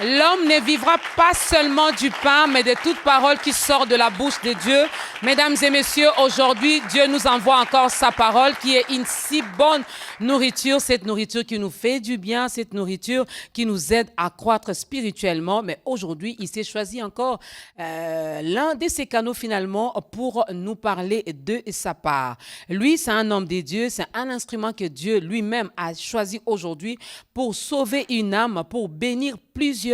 L'homme ne vivra pas seulement du pain, mais de toute parole qui sort de la bouche de Dieu. Mesdames et messieurs, aujourd'hui, Dieu nous envoie encore sa parole qui est une si bonne nourriture, cette nourriture qui nous fait du bien, cette nourriture qui nous aide à croître spirituellement. Mais aujourd'hui, il s'est choisi encore l'un de ses canaux finalement pour nous parler de sa part. Lui, c'est un homme de Dieu, c'est un instrument que Dieu lui-même a choisi aujourd'hui pour sauver une âme, pour bénir plusieurs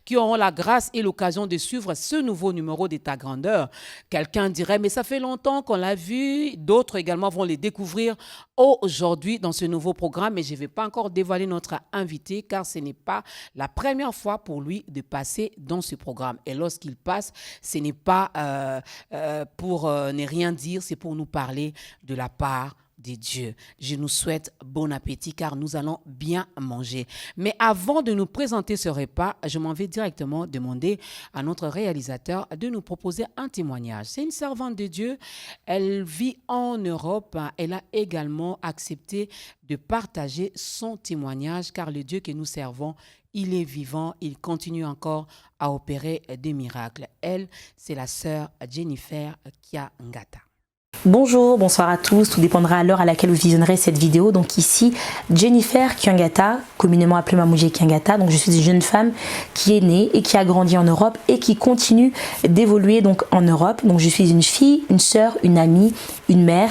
qui auront la grâce et l'occasion de suivre ce nouveau numéro de ta grandeur. Quelqu'un dirait, mais ça fait longtemps qu'on l'a vu. D'autres également vont les découvrir aujourd'hui dans ce nouveau programme. Mais je ne vais pas encore dévoiler notre invité car ce n'est pas la première fois pour lui de passer dans ce programme. Et lorsqu'il passe, ce n'est pas pour ne rien dire, c'est pour nous parler de la part de Dieu. Je nous souhaite bon appétit car nous allons bien manger. Mais avant de nous présenter ce repas, je m'en vais directement demander à notre réalisateur de nous proposer un témoignage. C'est une servante de Dieu. Elle vit en Europe. Elle a également accepté de partager son témoignage car le Dieu que nous servons, il est vivant, il continue encore à opérer des miracles. Elle, c'est la sœur Jennifer Kiangata. Bonjour, bonsoir à tous, tout dépendra à l'heure à laquelle vous visionnerez cette vidéo. Donc ici, Jennifer Kiangata, communément appelée Mamouji Kiangata. Donc je suis une jeune femme qui est née et qui a grandi en Europe et qui continue d'évoluer donc en Europe. Donc je suis une fille, une sœur, une amie, une mère,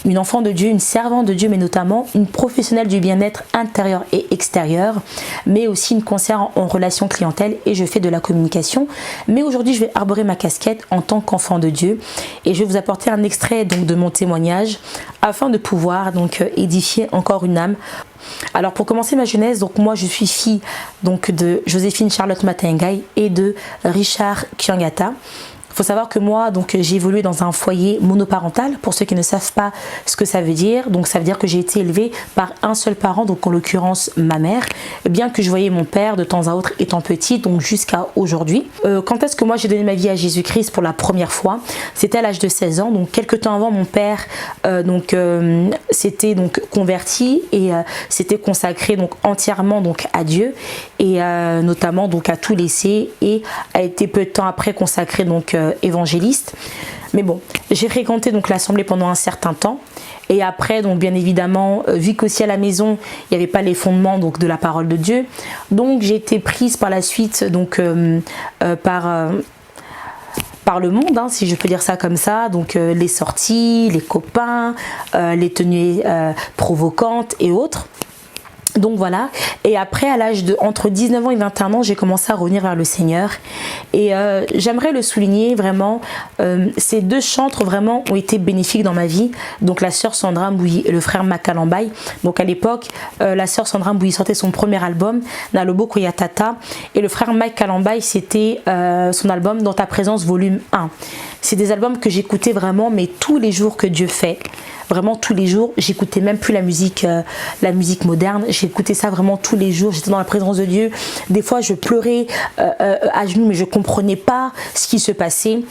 une enfant de Dieu, une servante de Dieu, mais notamment une professionnelle du bien-être intérieur et extérieur, mais aussi une conseillère en relation clientèle et je fais de la communication. Mais aujourd'hui, je vais arborer ma casquette en tant qu'enfant de Dieu et je vais vous apporter un extrait donc de mon témoignage afin de pouvoir donc édifier encore une âme. Alors pour commencer ma jeunesse, donc moi je suis fille donc de Joséphine Charlotte Matengai et de Richard Kiangata. Il faut savoir que moi, donc, j'ai évolué dans un foyer monoparental. Pour ceux qui ne savent pas ce que ça veut dire, donc ça veut dire que j'ai été élevée par un seul parent, donc en l'occurrence ma mère, bien que je voyais mon père de temps à autre étant petite, donc jusqu'à aujourd'hui. Quand est-ce que moi j'ai donné ma vie à Jésus-Christ pour la première fois? C'était à l'âge de 16 ans, donc quelques temps avant, mon père s'était donc converti et s'était consacré donc entièrement donc à Dieu et notamment donc à tout laisser et a été peu de temps après consacré donc évangéliste. Mais bon, j'ai fréquenté donc l'assemblée pendant un certain temps et après donc bien évidemment vu qu'aussi à la maison il n'y avait pas les fondements donc de la parole de Dieu, donc j'ai été prise par la suite donc par le monde, hein, si je peux dire ça comme ça, donc les sorties, les copains, les tenues provocantes et autres. Donc voilà, et après à l'âge de entre 19 ans et 21 ans, j'ai commencé à revenir vers le Seigneur et j'aimerais le souligner vraiment, ces deux chantres vraiment ont été bénéfiques dans ma vie, donc la sœur Sandra Mbouyi et le frère Makalambaye. Donc à l'époque, la sœur Sandra Mbouyi sortait son premier album, Nalobo Koyatata, et le frère Mike Kalambaye c'était son album Dans ta présence volume 1. C'est des albums que j'écoutais vraiment mais tous les jours que Dieu fait. Vraiment tous les jours, j'écoutais même plus la musique moderne, j'écoutais ça vraiment tous les jours, j'étais dans la présence de Dieu. Des fois je pleurais à genoux mais je comprenais pas ce qui se passait.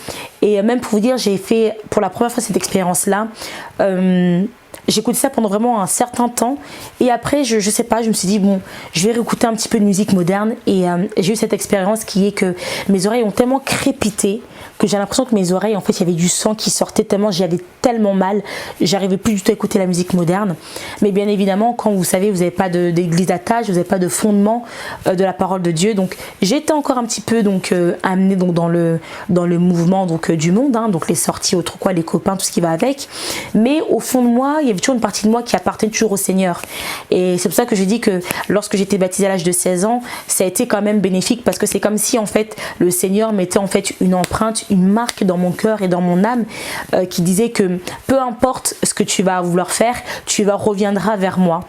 Et même pour vous dire, j'ai fait pour la première fois cette expérience là. J'ai écouté ça pendant vraiment un certain temps et après je sais pas, je me suis dit bon, je vais réécouter un petit peu de musique moderne et j'ai eu cette expérience qui est que mes oreilles ont tellement crépité que j'ai l'impression que mes oreilles, en fait, il y avait du sang qui sortait tellement, j'avais tellement mal, j'arrivais plus du tout à écouter la musique moderne. Mais bien évidemment, quand vous savez, vous n'avez pas d'église d'attache, vous n'avez pas de fondement de la parole de Dieu. Donc, j'étais encore un petit peu donc amenée donc dans le mouvement donc du monde, hein, donc les sorties, autres quoi, les copains, tout ce qui va avec. Mais au fond de moi, il y avait toujours une partie de moi qui appartenait toujours au Seigneur. Et c'est pour ça que je dis que lorsque j'étais baptisée à l'âge de 16 ans, ça a été quand même bénéfique parce que c'est comme si en fait le Seigneur mettait en fait une empreinte, une marque dans mon cœur et dans mon âme qui disait que peu importe ce que tu vas vouloir faire, tu reviendras vers moi.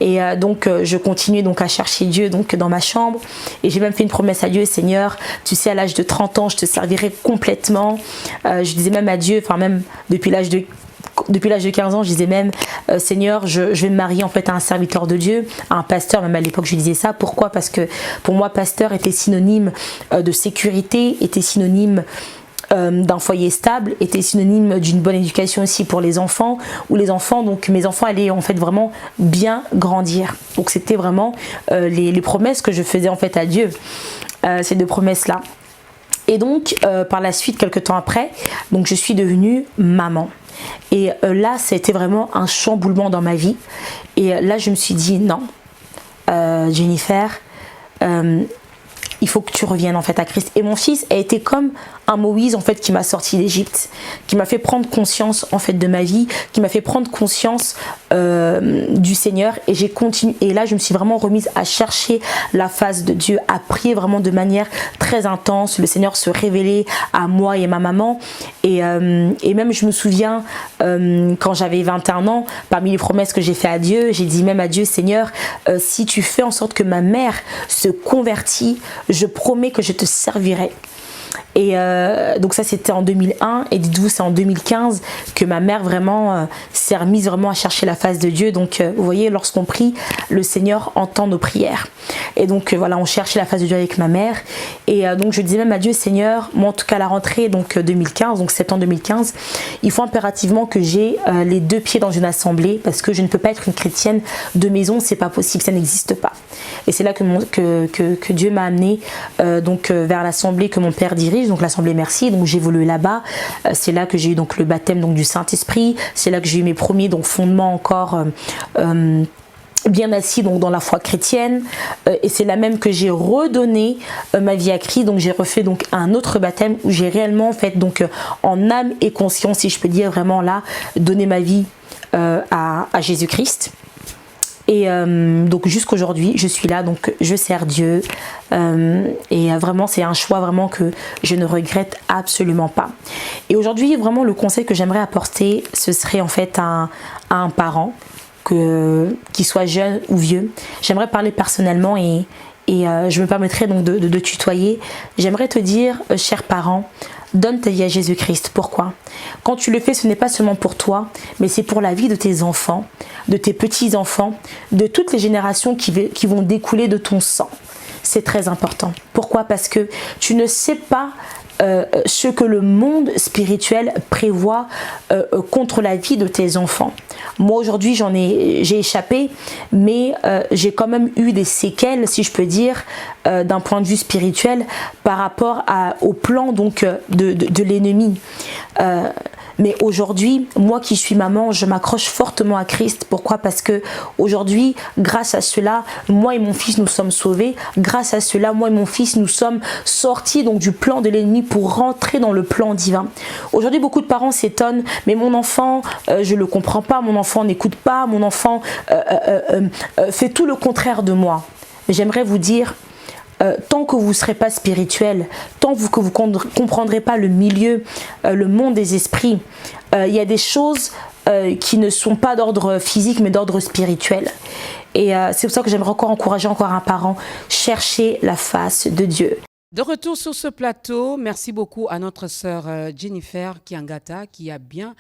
Et donc je continuais donc à chercher Dieu donc dans ma chambre et j'ai même fait une promesse à Dieu: Seigneur, tu sais, à l'âge de 30 ans je te servirai complètement. Je disais même à Dieu, enfin même depuis l'âge de 15 ans, je disais même Seigneur, je vais me marier en fait à un serviteur de Dieu, à un pasteur. Même à l'époque je disais ça. Pourquoi? Parce que pour moi pasteur était synonyme de sécurité, était synonyme d'un foyer stable, était synonyme d'une bonne éducation aussi pour les enfants, où les enfants, donc mes enfants allaient en fait vraiment bien grandir. Donc c'était vraiment les promesses que je faisais en fait à Dieu. ces deux promesses-là. Et donc, par la suite, quelques temps après, donc je suis devenue maman. Et là, ça a été vraiment un chamboulement dans ma vie. Et là, je me suis dit, non, Jennifer, il faut que tu reviennes en fait à Christ. Et mon fils a été comme un Moïse en fait qui m'a sorti d'Égypte, qui m'a fait prendre conscience en fait de ma vie, qui m'a fait prendre conscience du Seigneur. Et j'ai continué. Et là, je me suis vraiment remise à chercher la face de Dieu, à prier vraiment de manière très intense. Le Seigneur se révélait à moi et ma maman. Et même je me souviens quand j'avais 21 ans, parmi les promesses que j'ai fait à Dieu, j'ai dit même à Dieu, Seigneur, si tu fais en sorte que ma mère se convertit, je promets que je te servirai. Et donc ça c'était en 2001 et dites-vous c'est en 2015 que ma mère vraiment s'est remise vraiment à chercher la face de Dieu. Donc vous voyez, lorsqu'on prie, le Seigneur entend nos prières. Et donc voilà, on cherchait la face de Dieu avec ma mère. Et donc je disais même à Dieu, Seigneur, moi en tout cas à la rentrée donc 2015, donc septembre 2015, il faut impérativement que j'ai les deux pieds dans une assemblée parce que je ne peux pas être une chrétienne de maison, c'est pas possible, ça n'existe pas. Et c'est là que Dieu m'a amené vers l'assemblée que mon père dirige, donc l'assemblée Merci. Donc j'ai évolué là-bas. C'est là que j'ai eu donc le baptême donc du Saint-Esprit. C'est là que j'ai eu mes premiers donc fondements encore bien assis donc dans la foi chrétienne. Et c'est là même que j'ai redonné ma vie à Christ. Donc j'ai refait donc un autre baptême où j'ai réellement fait donc en âme et conscience, si je peux dire vraiment là, donné ma vie à Jésus-Christ. Et donc jusqu'aujourd'hui, je suis là, donc je sers Dieu. Et vraiment, c'est un choix vraiment que je ne regrette absolument pas. Et aujourd'hui, vraiment, le conseil que j'aimerais apporter, ce serait en fait à un parent, qu'il soit jeune ou vieux. J'aimerais parler personnellement et je me permettrai donc de tutoyer. J'aimerais te dire, cher parent, donne ta vie à Jésus-Christ. Pourquoi? Quand tu le fais, ce n'est pas seulement pour toi, mais c'est pour la vie de tes enfants, de tes petits-enfants, de toutes les générations qui vont découler de ton sang. C'est très important. Pourquoi? Parce que tu ne sais pas ce que le monde spirituel prévoit contre la vie de tes enfants. Moi aujourd'hui j'ai échappé, mais j'ai quand même eu des séquelles, si je peux dire, d'un point de vue spirituel par rapport au plan donc de l'ennemi. Mais aujourd'hui, moi qui suis maman, je m'accroche fortement à Christ. Pourquoi? Parce que aujourd'hui, grâce à cela, moi et mon fils nous sommes sauvés. Grâce à cela, moi et mon fils nous sommes sortis donc du plan de l'ennemi pour rentrer dans le plan divin. Aujourd'hui, beaucoup de parents s'étonnent, mais mon enfant, je le comprends pas, mon enfant n'écoute pas, mon enfant fait tout le contraire de moi. J'aimerais vous dire, tant que vous ne serez pas spirituel, tant que vous ne comprendrez pas le milieu, le monde des esprits, il y a des choses qui ne sont pas d'ordre physique mais d'ordre spirituel. Et c'est pour ça que j'aimerais encore encourager encore un parent, chercher la face de Dieu. De retour sur ce plateau, merci beaucoup à notre sœur Jennifer Kiangata qui a bien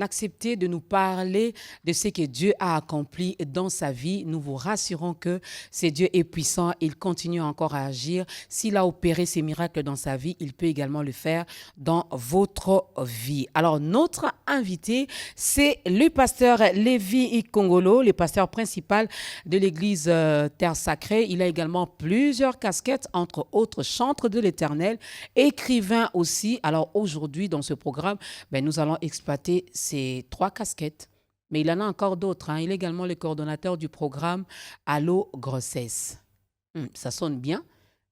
accepté de nous parler de ce que Dieu a accompli dans sa vie. Nous vous rassurons que ce Dieu est puissant, il continue encore à agir. S'il a opéré ces miracles dans sa vie, il peut également le faire dans votre vie. Alors notre invité, c'est le pasteur Lévi Kongolo, le pasteur principal de l'église Terre Sacrée. Il a également plusieurs casquettes, entre autres chantre de l'Éternel, écrivain aussi. Alors aujourd'hui, dans ce programme, nous allons exploiter ces 3 casquettes, mais il en a encore d'autres. Il est également le coordonnateur du programme Allo Grossesse. Ça sonne bien,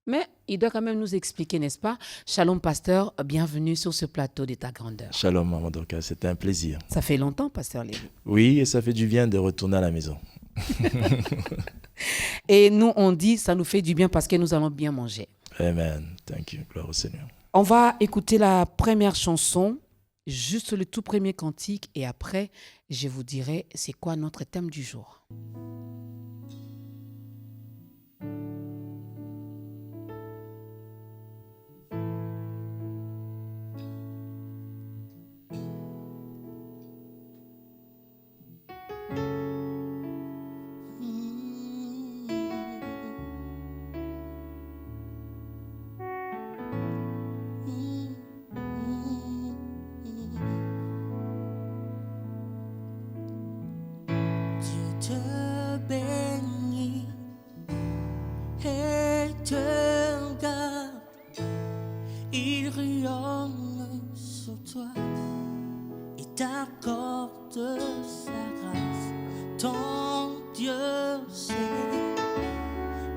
mais il doit quand même nous expliquer, n'est-ce pas? Shalom, pasteur, bienvenue sur ce plateau de ta grandeur. Shalom, Maman Dorcas, c'était un plaisir. Ça fait longtemps, pasteur Lévi. Oui, et ça fait du bien de retourner à la maison. Et nous, on dit, ça nous fait du bien parce que nous allons bien manger. Amen. Thank you. Gloire au Seigneur. On va écouter la première chanson, juste le tout premier cantique, et après, je vous dirai c'est quoi notre thème du jour.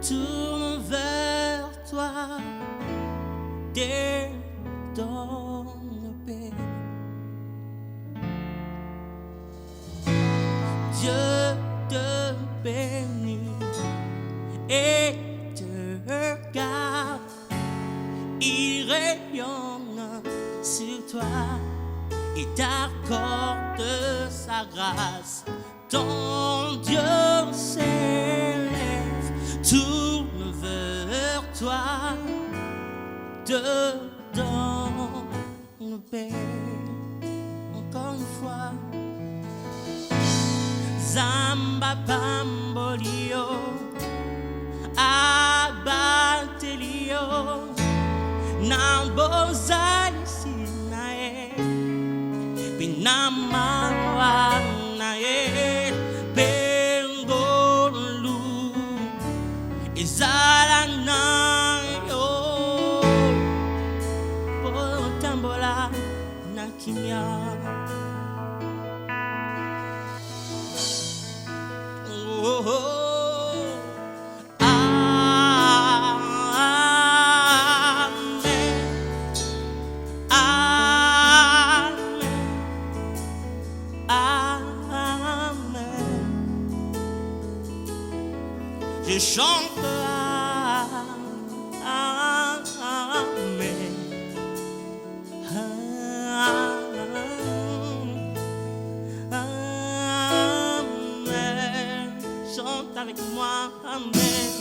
tourne vers toi, dès ton paix. Dieu te bénit et te garde, il rayonne sur toi et t'accorde sa grâce. Ton Dieu s'élève, tourne vers toi, te donne paix. Encore une fois. Zamba Pambolio, Abatelio, Nambozali Sinae, Pinamawa Nae, Bengolu, Izalanayo, Potambola Nakinya. Oh, oh, amen, amen, amen. Je chante amen, amen. Chante avec moi, amen.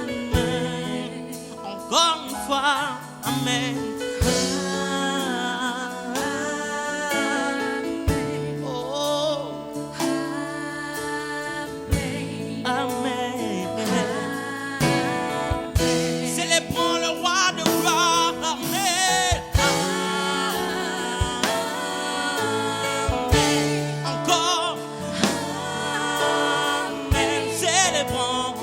Amen. Encore une fois, amen. Oh, amen. Célébrons le roi de gloire, amen. Encore, amen. Célébrons,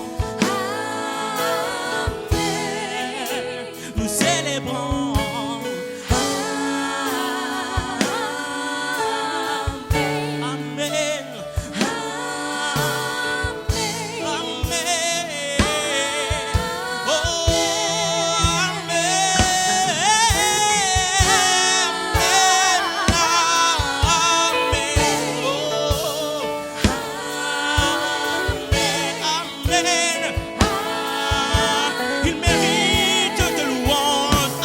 nous célébrons. Amen. Amen. Oh, amen. Il mérite de louange.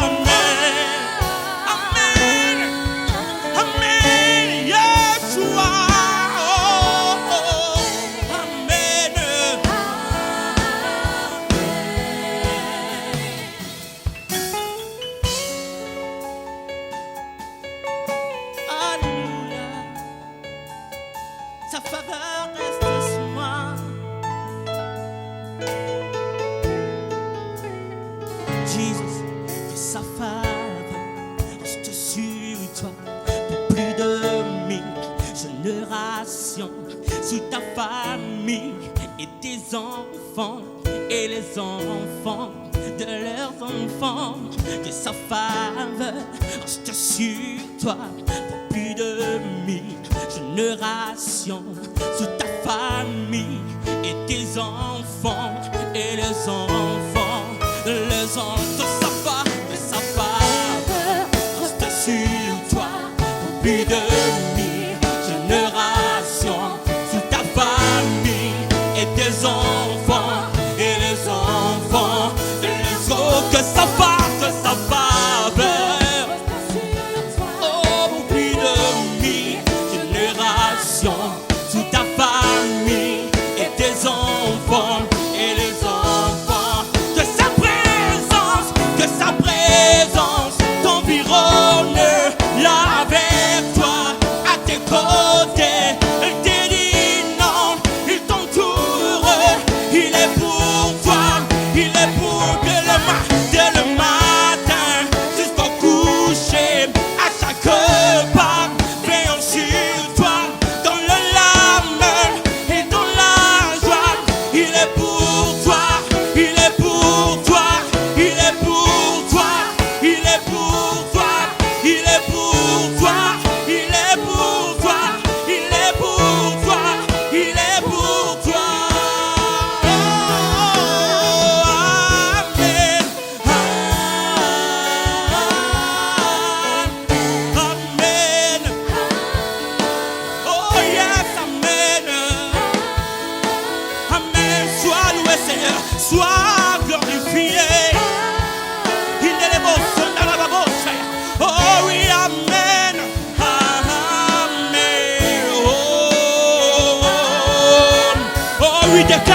Amen. Amen. Amen. Yeshua. Oh, amen. Alléluia. Sa faveur reste sur moi. Jesus, que sa faveur reste sur toi pour plus de 1000 générations, sur ta famille et tes enfants et les enfants de leurs enfants. Que sa faveur reste sur toi pour plus de 1000 générations, sur ta famille et tes enfants et les enfants, les enfants. Que sa faveur reste sur toi pour plus de 1000 générations, sur ta famille et tes enfants et les enfants, les autres. Que sa faveur, oh, pour plus de 1000 générations, sous ta famille et tes enfants et les enfants,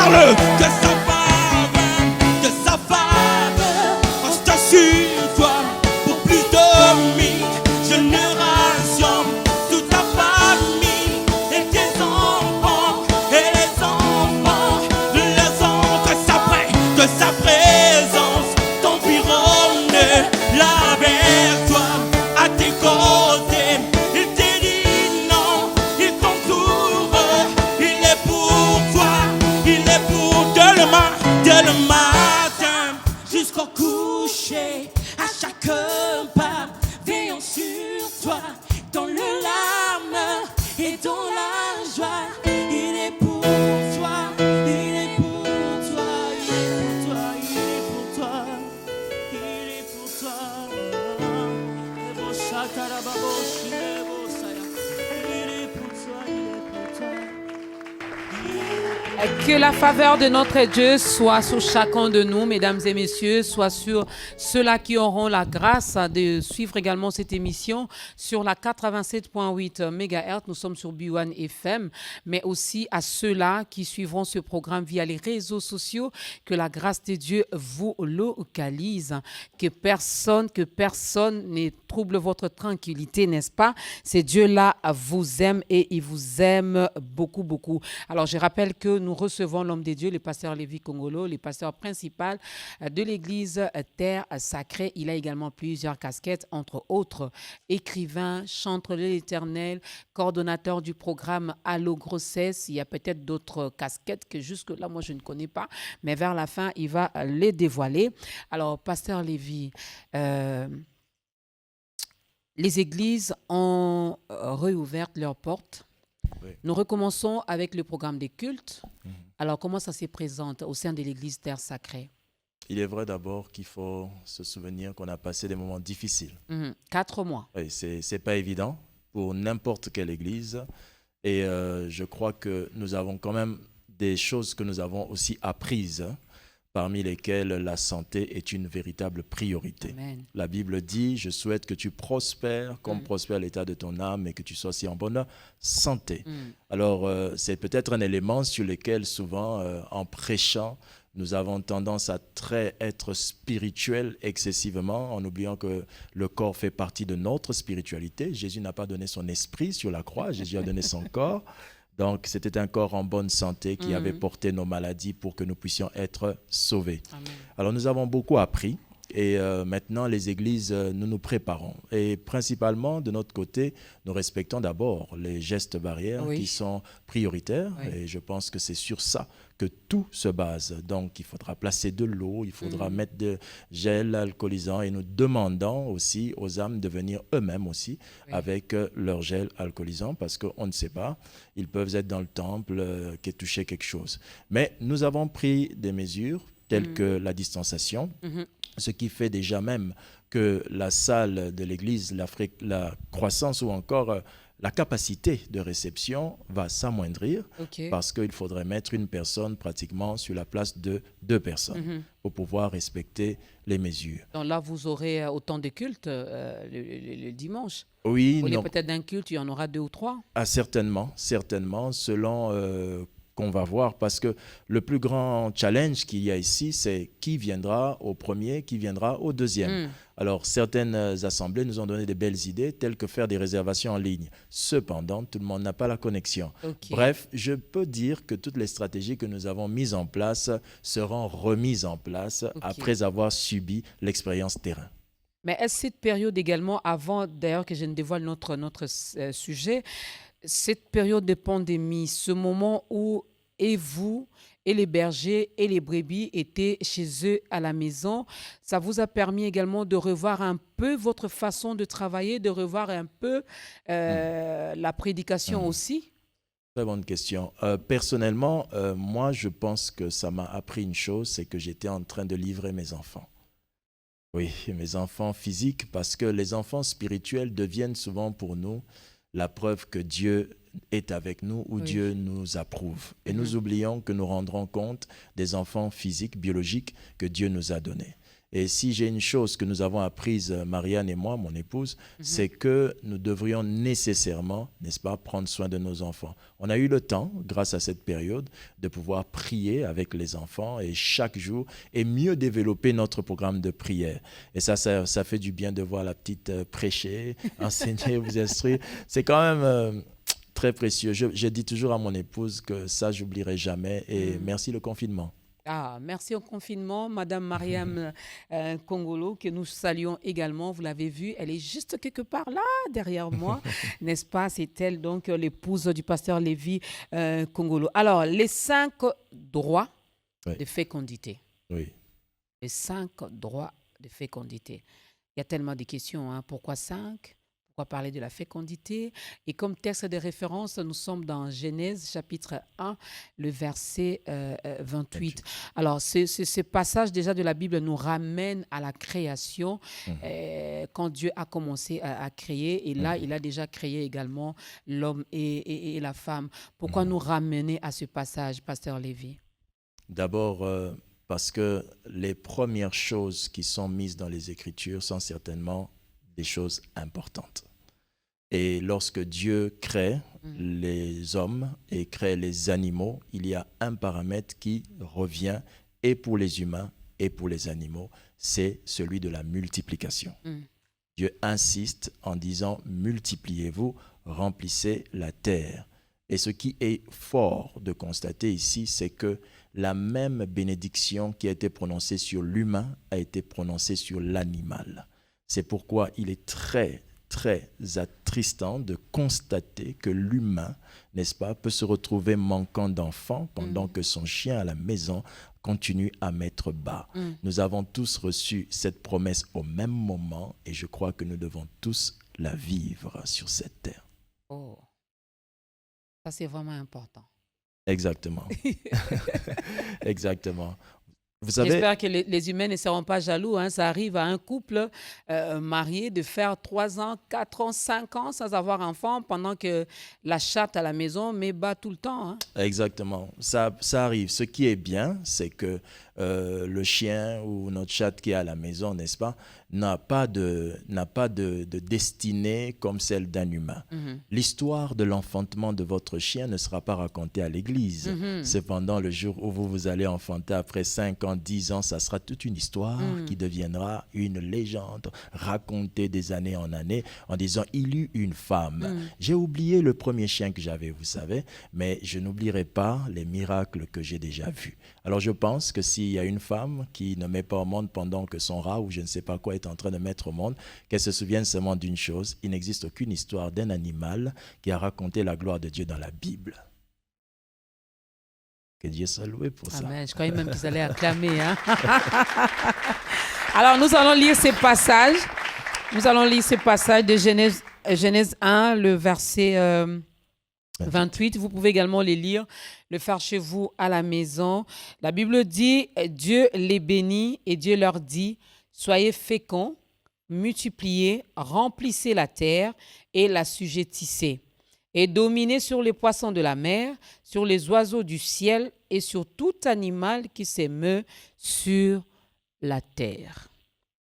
déclare-le, que sa faveur reste sur toi pour plus de 1000 générations. Toute ta famille et tes enfants et les enfants, que sa présence t'environne là avec toi, à tes côtés. Il te dit non, il t'entoure, il est pour toi, il est pour dès le matin jusqu'au coucher, à chaque pas, veillant sur toi, dans le larme et dans la joie. Il est pour toi, il est pour toi, il est pour toi, il est pour toi, il est pour toi. Il est pour toi, il est pour toi. Que la faveur de notre Dieu soit sur chacun de nous, mesdames et messieurs, soit sur ceux-là qui auront la grâce de suivre également cette émission sur la 87.8 MHz. Nous sommes sur B1 FM, mais aussi à ceux-là qui suivront ce programme via les réseaux sociaux. Que la grâce de Dieu vous localise, que personne ne trouble votre tranquillité, n'est-ce pas? C'est Dieu-là vous aime et il vous aime beaucoup, beaucoup. Alors, je rappelle que nous recevons l'homme de Dieu, le pasteur Lévi Kongolo, le pasteur principal de l'église Terre Sacrée. Il a également plusieurs casquettes, entre autres écrivain, chanteur de l'Éternel, coordonnateur du programme Allo Grossesse. Il y a peut-être d'autres casquettes que jusque-là, moi, je ne connais pas, mais vers la fin, il va les dévoiler. Alors, pasteur Lévi, les églises ont réouvert leurs portes. Oui. Nous recommençons avec le programme des cultes. Alors, comment ça se présente au sein de l'église Terre Sacrée? Il est vrai d'abord qu'il faut se souvenir qu'on a passé des moments difficiles. 4 mois. Oui, c'est pas évident pour n'importe quelle église. Et je crois que nous avons quand même des choses que nous avons aussi apprises, hein, parmi lesquelles la santé est une véritable priorité. Amen. La Bible dit, je souhaite que tu prospères comme prospère l'état de ton âme et que tu sois aussi en bonne santé. Alors, c'est peut-être un élément sur lequel souvent, en prêchant, nous avons tendance à être spirituel excessivement, en oubliant que le corps fait partie de notre spiritualité. Jésus n'a pas donné son esprit sur la croix, Jésus a donné son corps. Donc, c'était un corps en bonne santé qui avait porté nos maladies pour que nous puissions être sauvés. Amen. Alors, nous avons beaucoup appris et maintenant, les églises, nous nous préparons. Et principalement, de notre côté, nous respectons d'abord les gestes barrières qui sont prioritaires. Et je pense que c'est sur ça que tout se base. Donc, il faudra placer de l'eau, il faudra mettre de gel alcoolisant et nous demandons aussi aux âmes de venir eux-mêmes aussi avec leur gel alcoolisant parce qu'on ne sait pas, ils peuvent être dans le temple, qui est touché quelque chose. Mais nous avons pris des mesures telles que la distanciation, ce qui fait déjà même que la salle de l'église, la croissance ou encore la capacité de réception va s'amoindrir parce qu'il faudrait mettre une personne pratiquement sur la place de 2 personnes pour pouvoir respecter les mesures. Donc là, vous aurez autant de cultes le dimanche. Oui. Au lieu peut-être d'un culte, il y en aura 2 ou 3. Ah, certainement, selon qu'on va voir, parce que le plus grand challenge qu'il y a ici, c'est qui viendra au premier, qui viendra au deuxième. Alors, certaines assemblées nous ont donné des belles idées, telles que faire des réservations en ligne. Cependant, tout le monde n'a pas la connexion. Bref, je peux dire que toutes les stratégies que nous avons mises en place seront remises en place après avoir subi l'expérience terrain. Mais est-ce cette période également, avant d'ailleurs que je ne dévoile notre sujet, cette période de pandémie, ce moment où et vous et les bergers et les brebis étaient chez eux à la maison, ça vous a permis également de revoir un peu votre façon de travailler, de revoir un peu la prédication aussi? Très bonne question. Personnellement, moi, je pense que ça m'a appris une chose, c'est que j'étais en train de livrer mes enfants. Oui, mes enfants physiques, parce que les enfants spirituels deviennent souvent pour nous la preuve que Dieu est avec nous ou Dieu nous approuve. Et nous oublions que nous rendrons compte des enfants physiques, biologiques que Dieu nous a donnés. Et si j'ai une chose que nous avons apprise, Marianne et moi, mon épouse, c'est que nous devrions nécessairement, n'est-ce pas, prendre soin de nos enfants. On a eu le temps, grâce à cette période, de pouvoir prier avec les enfants et chaque jour, et mieux développer notre programme de prière. Et ça fait du bien de voir la petite prêcher, enseigner, vous instruire. C'est quand même très précieux. Je dis toujours à mon épouse que ça, j'oublierai jamais. Et merci le confinement. Ah, merci au confinement, Madame Mariam Kongolo, que nous saluons également. Vous l'avez vue, elle est juste quelque part là, derrière moi, n'est-ce pas? C'est elle, donc, l'épouse du pasteur Lévi Kongolo. Alors, les 5 droits de fécondité. Oui. Les 5 droits de fécondité. Il y a tellement de questions. Hein. Pourquoi 5? Pourquoi parler de la fécondité? Et comme texte de référence, nous sommes dans Genèse chapitre 1, le verset 28. Alors, ce passage déjà de la Bible nous ramène à la création, quand Dieu a commencé à créer. Et là, il a déjà créé également l'homme et la femme. Pourquoi nous ramener à ce passage, pasteur Lévi? D'abord, parce que les premières choses qui sont mises dans les Écritures sont certainement des choses importantes. Et lorsque Dieu crée les hommes et crée les animaux, il y a un paramètre qui revient et pour les humains et pour les animaux, c'est celui de la multiplication. Dieu insiste en disant « multipliez-vous, remplissez la terre ». Et ce qui est fort de constater ici, c'est que la même bénédiction qui a été prononcée sur l'humain a été prononcée sur l'animal. C'est pourquoi il est très, très attristant de constater que l'humain, n'est-ce pas, peut se retrouver manquant d'enfants pendant que son chien à la maison continue à mettre bas. Nous avons tous reçu cette promesse au même moment et je crois que nous devons tous la vivre sur cette terre. Oh, ça c'est vraiment important. Exactement. Exactement. Vous savez, j'espère que les humains ne seront pas jaloux. Hein. Ça arrive à un couple marié de faire 3 ans, 4 ans, 5 ans sans avoir enfant pendant que la chatte à la maison met bas tout le temps. Hein. Exactement. Ça arrive. Ce qui est bien, c'est que le chien ou notre chatte qui est à la maison, n'est-ce pas, n'a pas de destinée comme celle d'un humain. L'histoire de l'enfantement de votre chien ne sera pas racontée à l'église. Cependant, le jour où vous allez enfanter après 5 ans, 10 ans, ça sera toute une histoire qui deviendra une légende racontée des années en années en disant « il y eut une femme ». J'ai oublié le premier chien que j'avais, vous savez, mais je n'oublierai pas les miracles que j'ai déjà vus. Alors je pense que s'il y a une femme qui ne met pas au monde pendant que son rat ou je ne sais pas quoi est en train de mettre au monde, qu'elle se souvienne seulement d'une chose, il n'existe aucune histoire d'un animal qui a raconté la gloire de Dieu dans la Bible. Que Dieu soit loué pour ça. Amen. Je croyais même qu'ils allaient acclamer. Hein? Alors nous allons lire ces passages. Nous allons lire ces passages de Genèse 1, le verset 28. Vous pouvez également les lire, le faire chez vous à la maison. La Bible dit, Dieu les bénit et Dieu leur dit, soyez féconds, multipliez, remplissez la terre et l'assujettissez. Et dominez sur les poissons de la mer, sur les oiseaux du ciel et sur tout animal qui s'émeut sur la terre.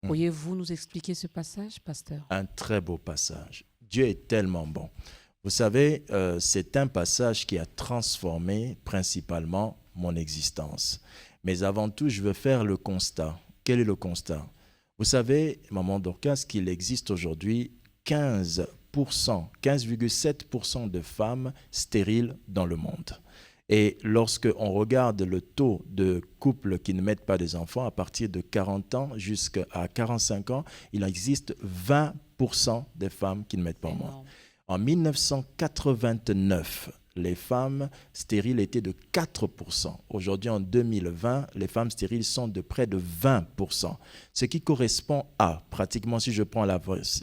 Pourriez-vous nous expliquer ce passage, pasteur? Un très beau passage. Dieu est tellement bon. Vous savez, c'est un passage qui a transformé principalement mon existence. Mais avant tout, je veux faire le constat. Quel est le constat? Vous savez, Maman Dorcas, qu'il existe aujourd'hui 15,7% de femmes stériles dans le monde. Et lorsque on regarde le taux de couples qui ne mettent pas des enfants, à partir de 40 ans jusqu'à 45 ans, il existe 20% des femmes qui ne mettent pas au monde. En 1989, les femmes stériles étaient de 4%. Aujourd'hui, en 2020, les femmes stériles sont de près de 20%. Ce qui correspond à, pratiquement, si je prends la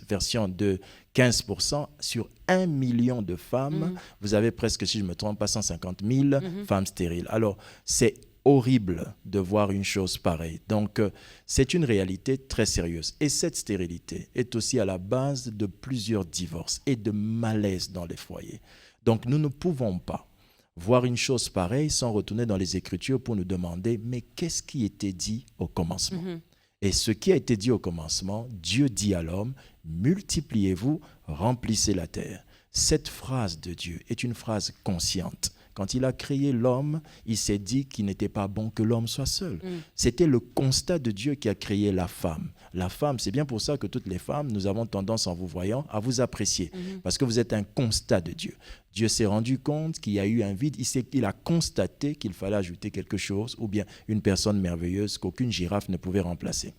version de 15%, sur 1 million de femmes, vous avez presque, si je ne me trompe pas, 150 000 femmes stériles. Alors, c'est horrible de voir une chose pareille. Donc, c'est une réalité très sérieuse. Et cette stérilité est aussi à la base de plusieurs divorces et de malaises dans les foyers. Donc, nous ne pouvons pas voir une chose pareille sans retourner dans les Écritures pour nous demander, mais qu'est-ce qui était dit au commencement? Et ce qui a été dit au commencement, Dieu dit à l'homme, multipliez-vous, remplissez la terre. Cette phrase de Dieu est une phrase consciente. Quand il a créé l'homme, il s'est dit qu'il n'était pas bon que l'homme soit seul. C'était le constat de Dieu qui a créé la femme. La femme, c'est bien pour ça que toutes les femmes, nous avons tendance en vous voyant à vous apprécier. Parce que vous êtes un constat de Dieu. Dieu s'est rendu compte qu'il y a eu un vide. Il a constaté qu'il fallait ajouter quelque chose ou bien une personne merveilleuse qu'aucune girafe ne pouvait remplacer.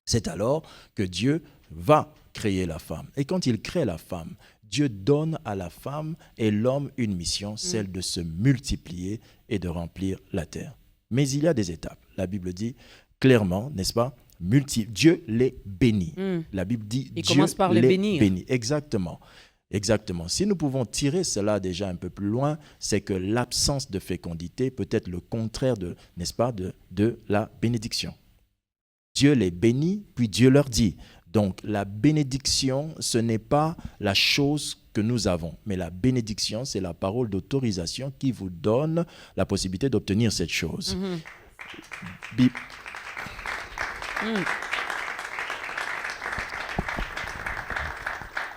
C'est alors que Dieu va créer la femme. Et quand il crée la femme, Dieu donne à la femme et l'homme une mission, celle de se multiplier et de remplir la terre. Mais il y a des étapes. La Bible dit clairement, n'est-ce pas, Dieu les bénit. La Bible dit Il Dieu commence par les bénir. bénit. Exactement. Exactement. Si nous pouvons tirer cela déjà un peu plus loin, c'est que l'absence de fécondité peut être le contraire de, n'est-ce pas, de la bénédiction. Dieu les bénit, puis Dieu leur dit. Donc, la bénédiction, ce n'est pas la chose que nous avons, mais la bénédiction, c'est la parole d'autorisation qui vous donne la possibilité d'obtenir cette chose.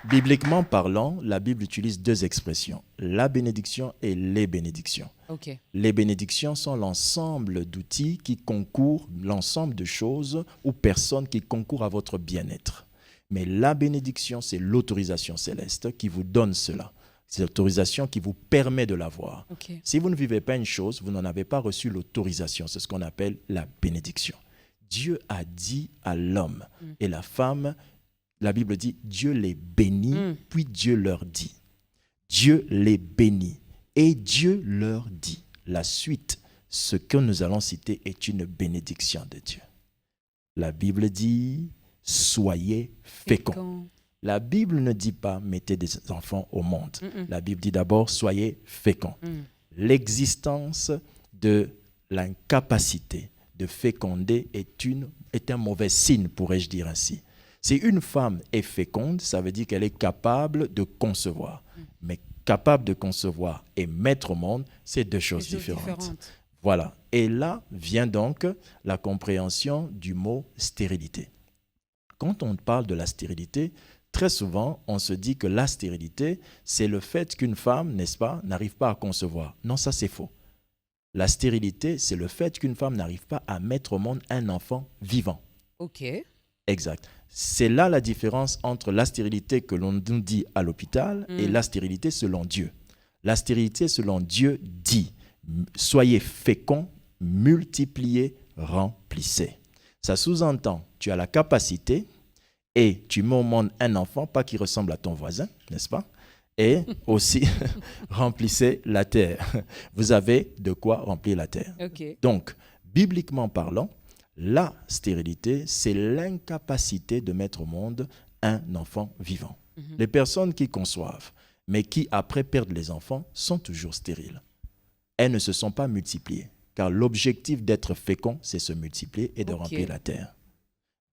Bibliquement parlant, la Bible utilise deux expressions, la bénédiction et les bénédictions. OK. Les bénédictions sont l'ensemble d'outils qui concourent, l'ensemble de choses ou personnes qui concourent à votre bien-être. Mais la bénédiction, c'est l'autorisation céleste qui vous donne cela. C'est l'autorisation qui vous permet de l'avoir. OK. Si vous ne vivez pas une chose, vous n'en avez pas reçu l'autorisation. C'est ce qu'on appelle la bénédiction. Dieu a dit à l'homme et la femme, la Bible dit, Dieu les bénit, puis Dieu leur dit. Dieu les bénit et Dieu leur dit. La suite, ce que nous allons citer est une bénédiction de Dieu. La Bible dit, soyez féconds. La Bible ne dit pas, mettez des enfants au monde. La Bible dit d'abord, soyez féconds. L'existence de l'incapacité de féconder est un mauvais signe, pourrais-je dire ainsi. Si une femme est féconde, ça veut dire qu'elle est capable de concevoir. Mais capable de concevoir et mettre au monde, c'est deux choses différentes. Voilà. Et là vient donc la compréhension du mot stérilité. Quand on parle de la stérilité, très souvent, on se dit que la stérilité, c'est le fait qu'une femme, n'est-ce pas, n'arrive pas à concevoir. Non, ça c'est faux. La stérilité, c'est le fait qu'une femme n'arrive pas à mettre au monde un enfant vivant. OK. Exact. C'est là la différence entre la stérilité que l'on nous dit à l'hôpital et la stérilité selon Dieu. La stérilité selon Dieu dit, soyez féconds, multipliez, remplissez. Ça sous-entend, tu as la capacité et tu mets au monde un enfant, pas qui ressemble à ton voisin, n'est-ce pas? Et aussi, remplissez la terre. Vous avez de quoi remplir la terre. OK. Donc, bibliquement parlant, la stérilité, c'est l'incapacité de mettre au monde un enfant vivant. Les personnes qui conçoivent, mais qui après perdent les enfants, sont toujours stériles. Elles ne se sont pas multipliées, car l'objectif d'être fécond, c'est se multiplier et de remplir la terre.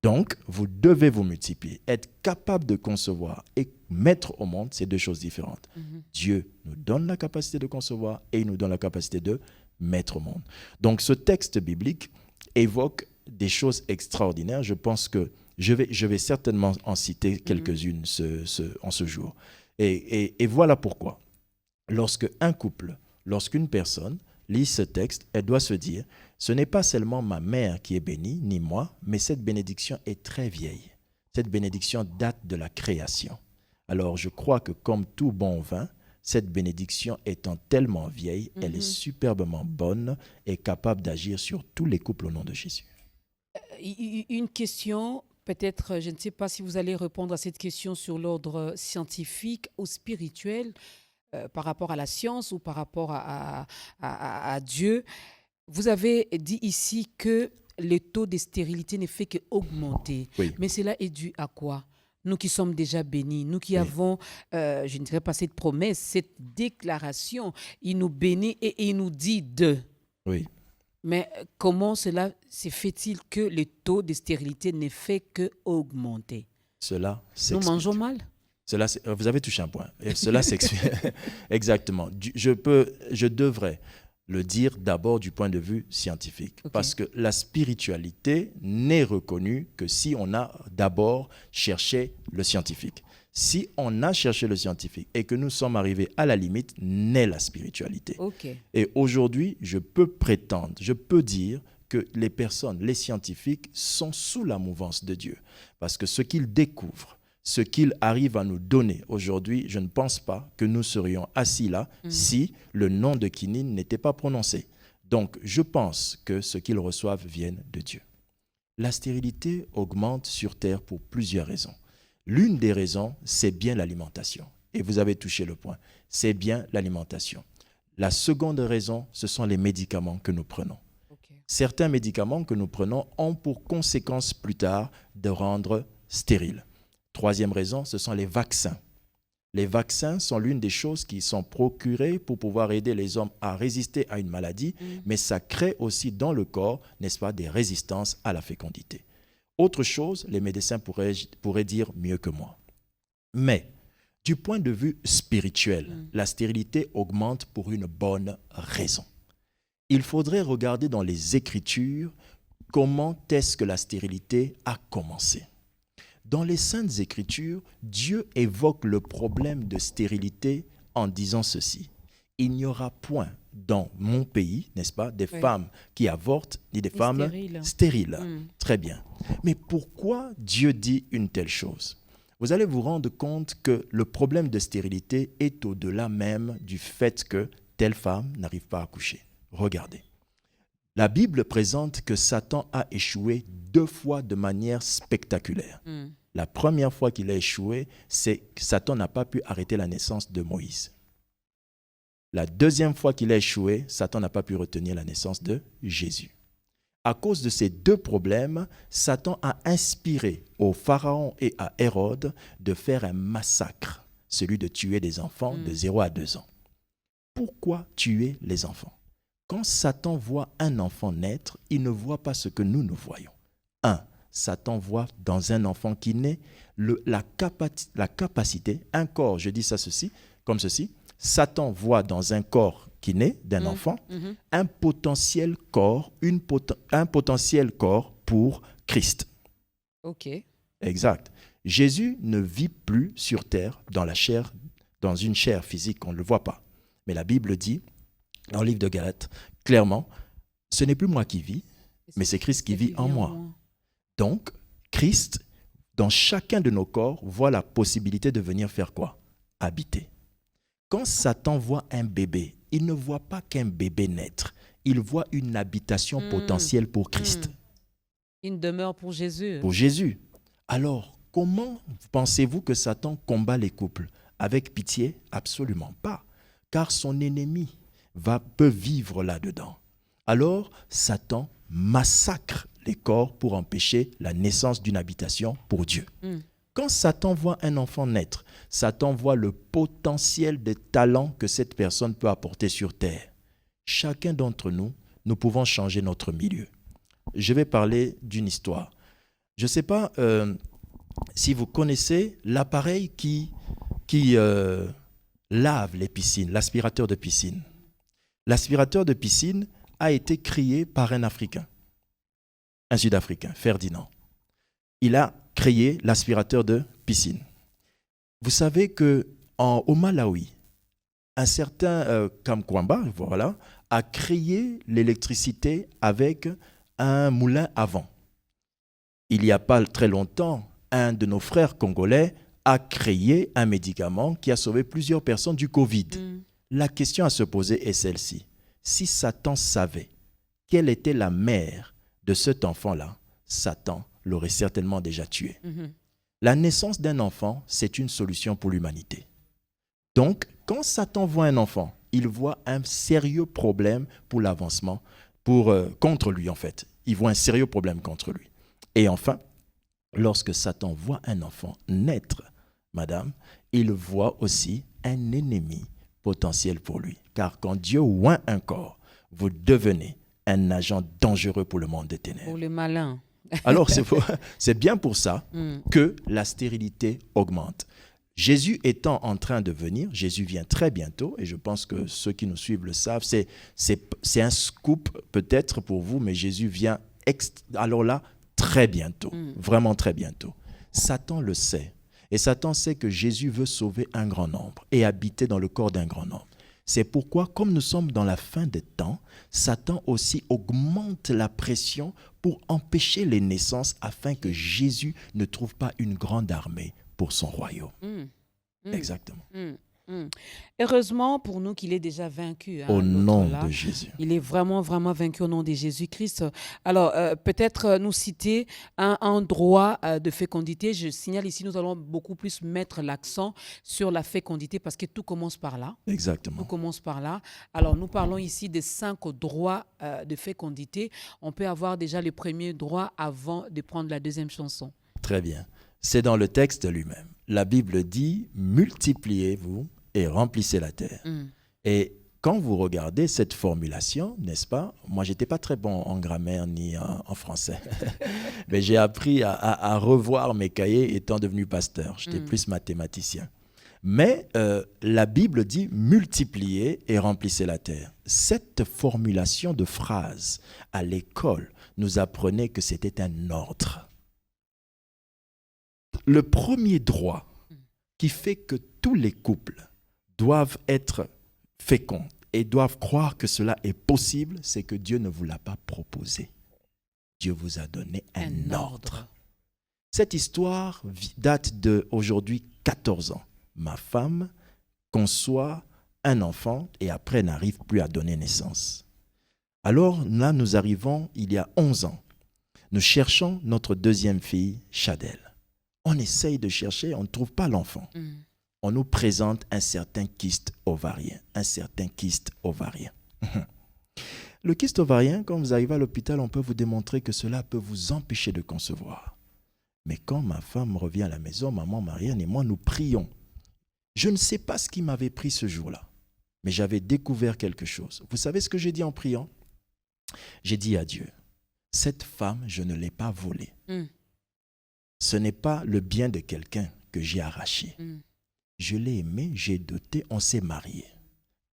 Donc, vous devez vous multiplier. Être capable de concevoir et mettre au monde, c'est deux choses différentes. Dieu nous donne la capacité de concevoir et il nous donne la capacité de mettre au monde. Donc, ce texte biblique évoque des choses extraordinaires. Je pense que je vais certainement en citer quelques-unes en ce jour. Et voilà pourquoi. Lorsqu'une personne lit ce texte, elle doit se dire, ce n'est pas seulement ma mère qui est bénie, ni moi, mais cette bénédiction est très vieille. Cette bénédiction date de la création. Alors je crois que comme tout bon vin, cette bénédiction étant tellement vieille, elle est superbement bonne et capable d'agir sur tous les couples au nom de Jésus. Une question, peut-être, je ne sais pas si vous allez répondre à cette question sur l'ordre scientifique ou spirituel, par rapport à la science ou par rapport à Dieu. Vous avez dit ici que le taux de stérilité ne fait qu'augmenter. Oui. Mais cela est dû à quoi? Nous qui sommes déjà bénis, nous qui avons, je ne dirais pas cette promesse, cette déclaration, il nous bénit et il nous dit de. Oui. Mais comment cela se fait-il que le taux de stérilité ne fait qu'augmenter? Cela s'explique. Nous mangeons mal? Vous avez touché un point. Et cela s'explique. Exactement. Je devrais le dire d'abord du point de vue scientifique. Ok. Parce que la spiritualité n'est reconnue que si on a d'abord cherché le scientifique. Si on a cherché le scientifique et que nous sommes arrivés à la limite, naît la spiritualité. OK. Et aujourd'hui, je peux prétendre, je peux dire que les personnes, les scientifiques, sont sous la mouvance de Dieu. Parce que ce qu'ils découvrent, ce qu'ils arrivent à nous donner aujourd'hui, je ne pense pas que nous serions assis là si le nom de Kinine n'était pas prononcé. Donc, je pense que ce qu'ils reçoivent vienne de Dieu. La stérilité augmente sur Terre pour plusieurs raisons. L'une des raisons, c'est bien l'alimentation. Et vous avez touché le point. C'est bien l'alimentation. La seconde raison, ce sont les médicaments que nous prenons. OK. Certains médicaments que nous prenons ont pour conséquence plus tard de rendre stériles. Troisième raison, ce sont les vaccins. Les vaccins sont l'une des choses qui sont procurées pour pouvoir aider les hommes à résister à une maladie, mais ça crée aussi dans le corps, n'est-ce pas, des résistances à la fécondité. Autre chose, les médecins pourraient dire mieux que moi. Mais du point de vue spirituel, la stérilité augmente pour une bonne raison. Il faudrait regarder dans les Écritures comment est-ce que la stérilité a commencé. Dans les Saintes Écritures, Dieu évoque le problème de stérilité en disant ceci. Il n'y aura point dans mon pays, n'est-ce pas, des femmes qui avortent, ni des femmes stériles. Très bien. Mais pourquoi Dieu dit une telle chose? Vous allez vous rendre compte que le problème de stérilité est au-delà même du fait que telle femme n'arrive pas à accoucher. Regardez. La Bible présente que Satan a échoué 2 fois de manière spectaculaire. La première fois qu'il a échoué, c'est que Satan n'a pas pu arrêter la naissance de Moïse. La deuxième fois qu'il a échoué, Satan n'a pas pu retenir la naissance de Jésus. À cause de ces 2 problèmes, Satan a inspiré au Pharaon et à Hérode de faire un massacre, celui de tuer des enfants de 0 à 2 ans. Pourquoi tuer les enfants? Quand Satan voit un enfant naître, il ne voit pas ce que nous voyons. Satan voit dans un enfant qui naît la capacité, un corps, je dis ça comme ceci, Satan voit dans un corps qui naît d'un enfant un potentiel corps, un potentiel corps pour Christ. OK. Exact. Jésus ne vit plus sur terre dans une chair physique, on ne le voit pas. Mais la Bible dit, dans le livre de Galates, clairement, ce n'est plus moi qui vis, mais c'est Christ qui vit en moi. Donc, Christ, dans chacun de nos corps, voit la possibilité de venir faire quoi? Habiter. Quand Satan voit un bébé, il ne voit pas qu'un bébé naître. Il voit une habitation potentielle pour Christ. Une demeure pour Jésus. Pour Jésus. Alors, comment pensez-vous que Satan combat les couples? Avec pitié? Absolument pas. Car son ennemi peut vivre là-dedans. Alors, Satan massacre les corps pour empêcher la naissance d'une habitation pour Dieu. Quand Satan voit un enfant naître, Satan voit le potentiel de talent que cette personne peut apporter sur terre. Chacun d'entre nous, nous pouvons changer notre milieu. Je vais parler d'une histoire. Je ne sais pas si vous connaissez l'appareil qui lave les piscines, l'aspirateur de piscine. L'aspirateur de piscine a été créé par un Africain, un Sud-Africain, Ferdinand. Il a créé l'aspirateur de piscine. Vous savez qu'au Malawi, un certain Kamkwamba, voilà, a créé l'électricité avec un moulin à vent. Il n'y a pas très longtemps, un de nos frères congolais a créé un médicament qui a sauvé plusieurs personnes du Covid. La question à se poser est celle-ci. Si Satan savait quelle était la mère de cet enfant-là, Satan l'aurait certainement déjà tué. La naissance d'un enfant, c'est une solution pour l'humanité. Donc, quand Satan voit un enfant, il voit un sérieux problème pour l'avancement, contre lui en fait. Il voit un sérieux problème contre lui. Et enfin, lorsque Satan voit un enfant naître, madame, il voit aussi un ennemi potentiel pour lui. Car quand Dieu oint un corps, vous devenez un agent dangereux pour le monde des ténèbres. Pour les malins. Alors, c'est bien pour ça que la stérilité augmente. Jésus étant en train de venir, Jésus vient très bientôt, et je pense que ceux qui nous suivent le savent, c'est un scoop peut-être pour vous, mais Jésus vient alors là, très bientôt, vraiment très bientôt. Satan le sait, et Satan sait que Jésus veut sauver un grand nombre et habiter dans le corps d'un grand nombre. C'est pourquoi, comme nous sommes dans la fin des temps, Satan aussi augmente la pression pour empêcher les naissances afin que Jésus ne trouve pas une grande armée pour son royaume. Exactement. Heureusement pour nous qu'il est déjà vaincu. Au nom de Jésus. Il est vraiment, vraiment vaincu au nom de Jésus-Christ. Alors, peut-être nous citer un droit de fécondité. Je signale ici, nous allons beaucoup plus mettre l'accent sur la fécondité parce que tout commence par là. Exactement. Tout commence par là. Alors, nous parlons ici des 5 droits de fécondité. On peut avoir déjà le premier droit avant de prendre la deuxième chanson. Très bien. C'est dans le texte lui-même. La Bible dit « Multipliez-vous et remplissez la terre ». Et quand vous regardez cette formulation, n'est-ce pas? Moi, je n'étais pas très bon en grammaire ni en français. Mais j'ai appris à revoir mes cahiers étant devenu pasteur. J'étais plus mathématicien. Mais la Bible dit « Multipliez et remplissez la terre ». Cette formulation de phrase à l'école nous apprenait que c'était un ordre. Le premier droit qui fait que tous les couples doivent être féconds et doivent croire que cela est possible, c'est que Dieu ne vous l'a pas proposé. Dieu vous a donné un ordre. Cette histoire date d'aujourd'hui 14 ans. Ma femme conçoit un enfant et après n'arrive plus à donner naissance. Alors là, nous arrivons il y a 11 ans. Nous cherchons notre deuxième fille, Chadel. On essaye de chercher, on ne trouve pas l'enfant. On nous présente un certain kyste ovarien. Le kyste ovarien, quand vous arrivez à l'hôpital, on peut vous démontrer que cela peut vous empêcher de concevoir. Mais quand ma femme revient à la maison, maman Marianne et moi, nous prions. Je ne sais pas ce qui m'avait pris ce jour-là, mais j'avais découvert quelque chose. Vous savez ce que j'ai dit en priant? J'ai dit à Dieu, cette femme, je ne l'ai pas volée. Ce n'est pas le bien de quelqu'un que j'ai arraché. Je l'ai aimé, j'ai doté, on s'est mariés.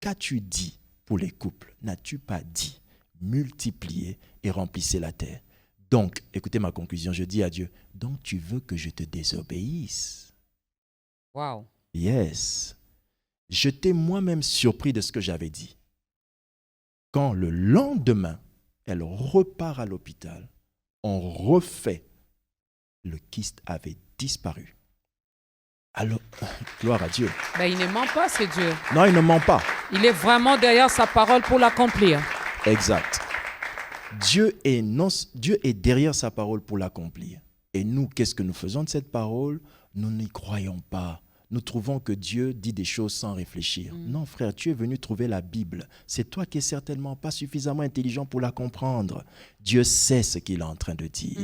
Qu'as-tu dit pour les couples? N'as-tu pas dit multipliez et remplissez la terre? Donc, écoutez ma conclusion, je dis à Dieu, donc tu veux que je te désobéisse? Wow. Yes. J'étais moi-même surpris de ce que j'avais dit. Quand le lendemain, elle repart à l'hôpital, on refait. Le kyste avait disparu. Alors, gloire à Dieu. Ben, il ne ment pas, c'est Dieu. Non, il ne ment pas. Il est vraiment derrière sa parole pour l'accomplir. Exact. Dieu est derrière sa parole pour l'accomplir. Et nous, qu'est-ce que nous faisons de cette parole? Nous n'y croyons pas. Nous trouvons que Dieu dit des choses sans réfléchir. Non, frère, tu es venu trouver la Bible. C'est toi qui es certainement pas suffisamment intelligent pour la comprendre. Dieu sait ce qu'il est en train de dire.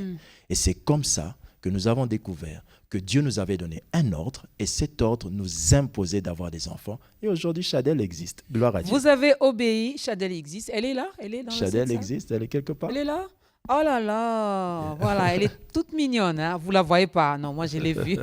Et c'est comme ça que nous avons découvert que Dieu nous avait donné un ordre et cet ordre nous imposait d'avoir des enfants. Et aujourd'hui, Chadel existe. Gloire à Dieu. Vous avez obéi, Chadel existe. Elle est là? Elle est dans Chadel existe, elle est quelque part. Elle est là? Oh là là, voilà, elle est toute mignonne, hein? Vous la voyez pas? Non, moi je l'ai vue.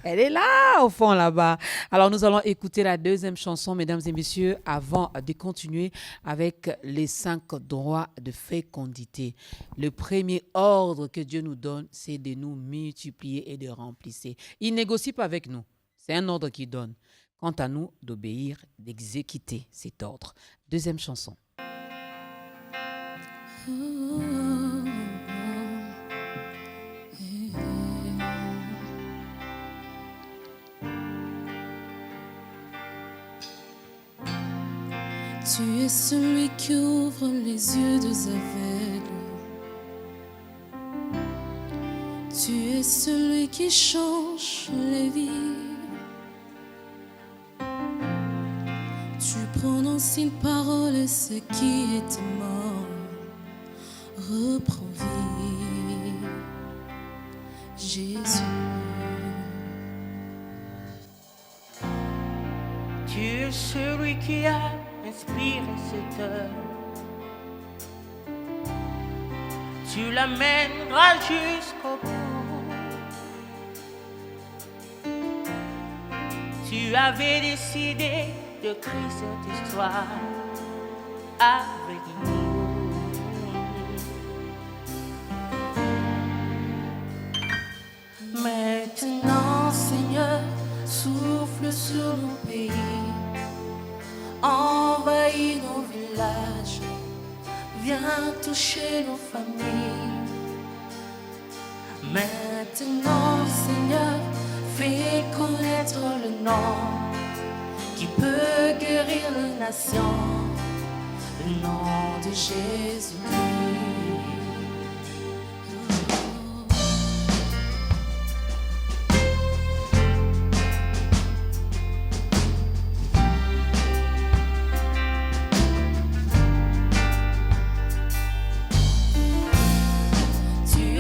Elle est là, au fond, là-bas. Alors, nous allons écouter la deuxième chanson, mesdames et messieurs, avant de continuer avec les 5 droits de fécondité. Le premier ordre que Dieu nous donne, c'est de nous multiplier et de remplir. Il ne négocie pas avec nous. C'est un ordre qu'il donne. Quant à nous, d'obéir, d'exécuter cet ordre. Deuxième chanson. Tu es celui qui ouvre les yeux des aveugles. Tu es celui qui change les vies. Tu prononces une parole et ce qui est mort reprend vie. Jésus. Tu es celui qui a inspiré cette œuvre. Tu l'amèneras jusqu'au bout. Tu avais décidé de créer cette histoire avec nous. Maintenant, Seigneur, souffle sur nos pays, envahis nos villages, viens toucher nos familles. Maintenant, Seigneur, fais connaître le nom qui peut guérir les nations, le nom de Jésus-Christ.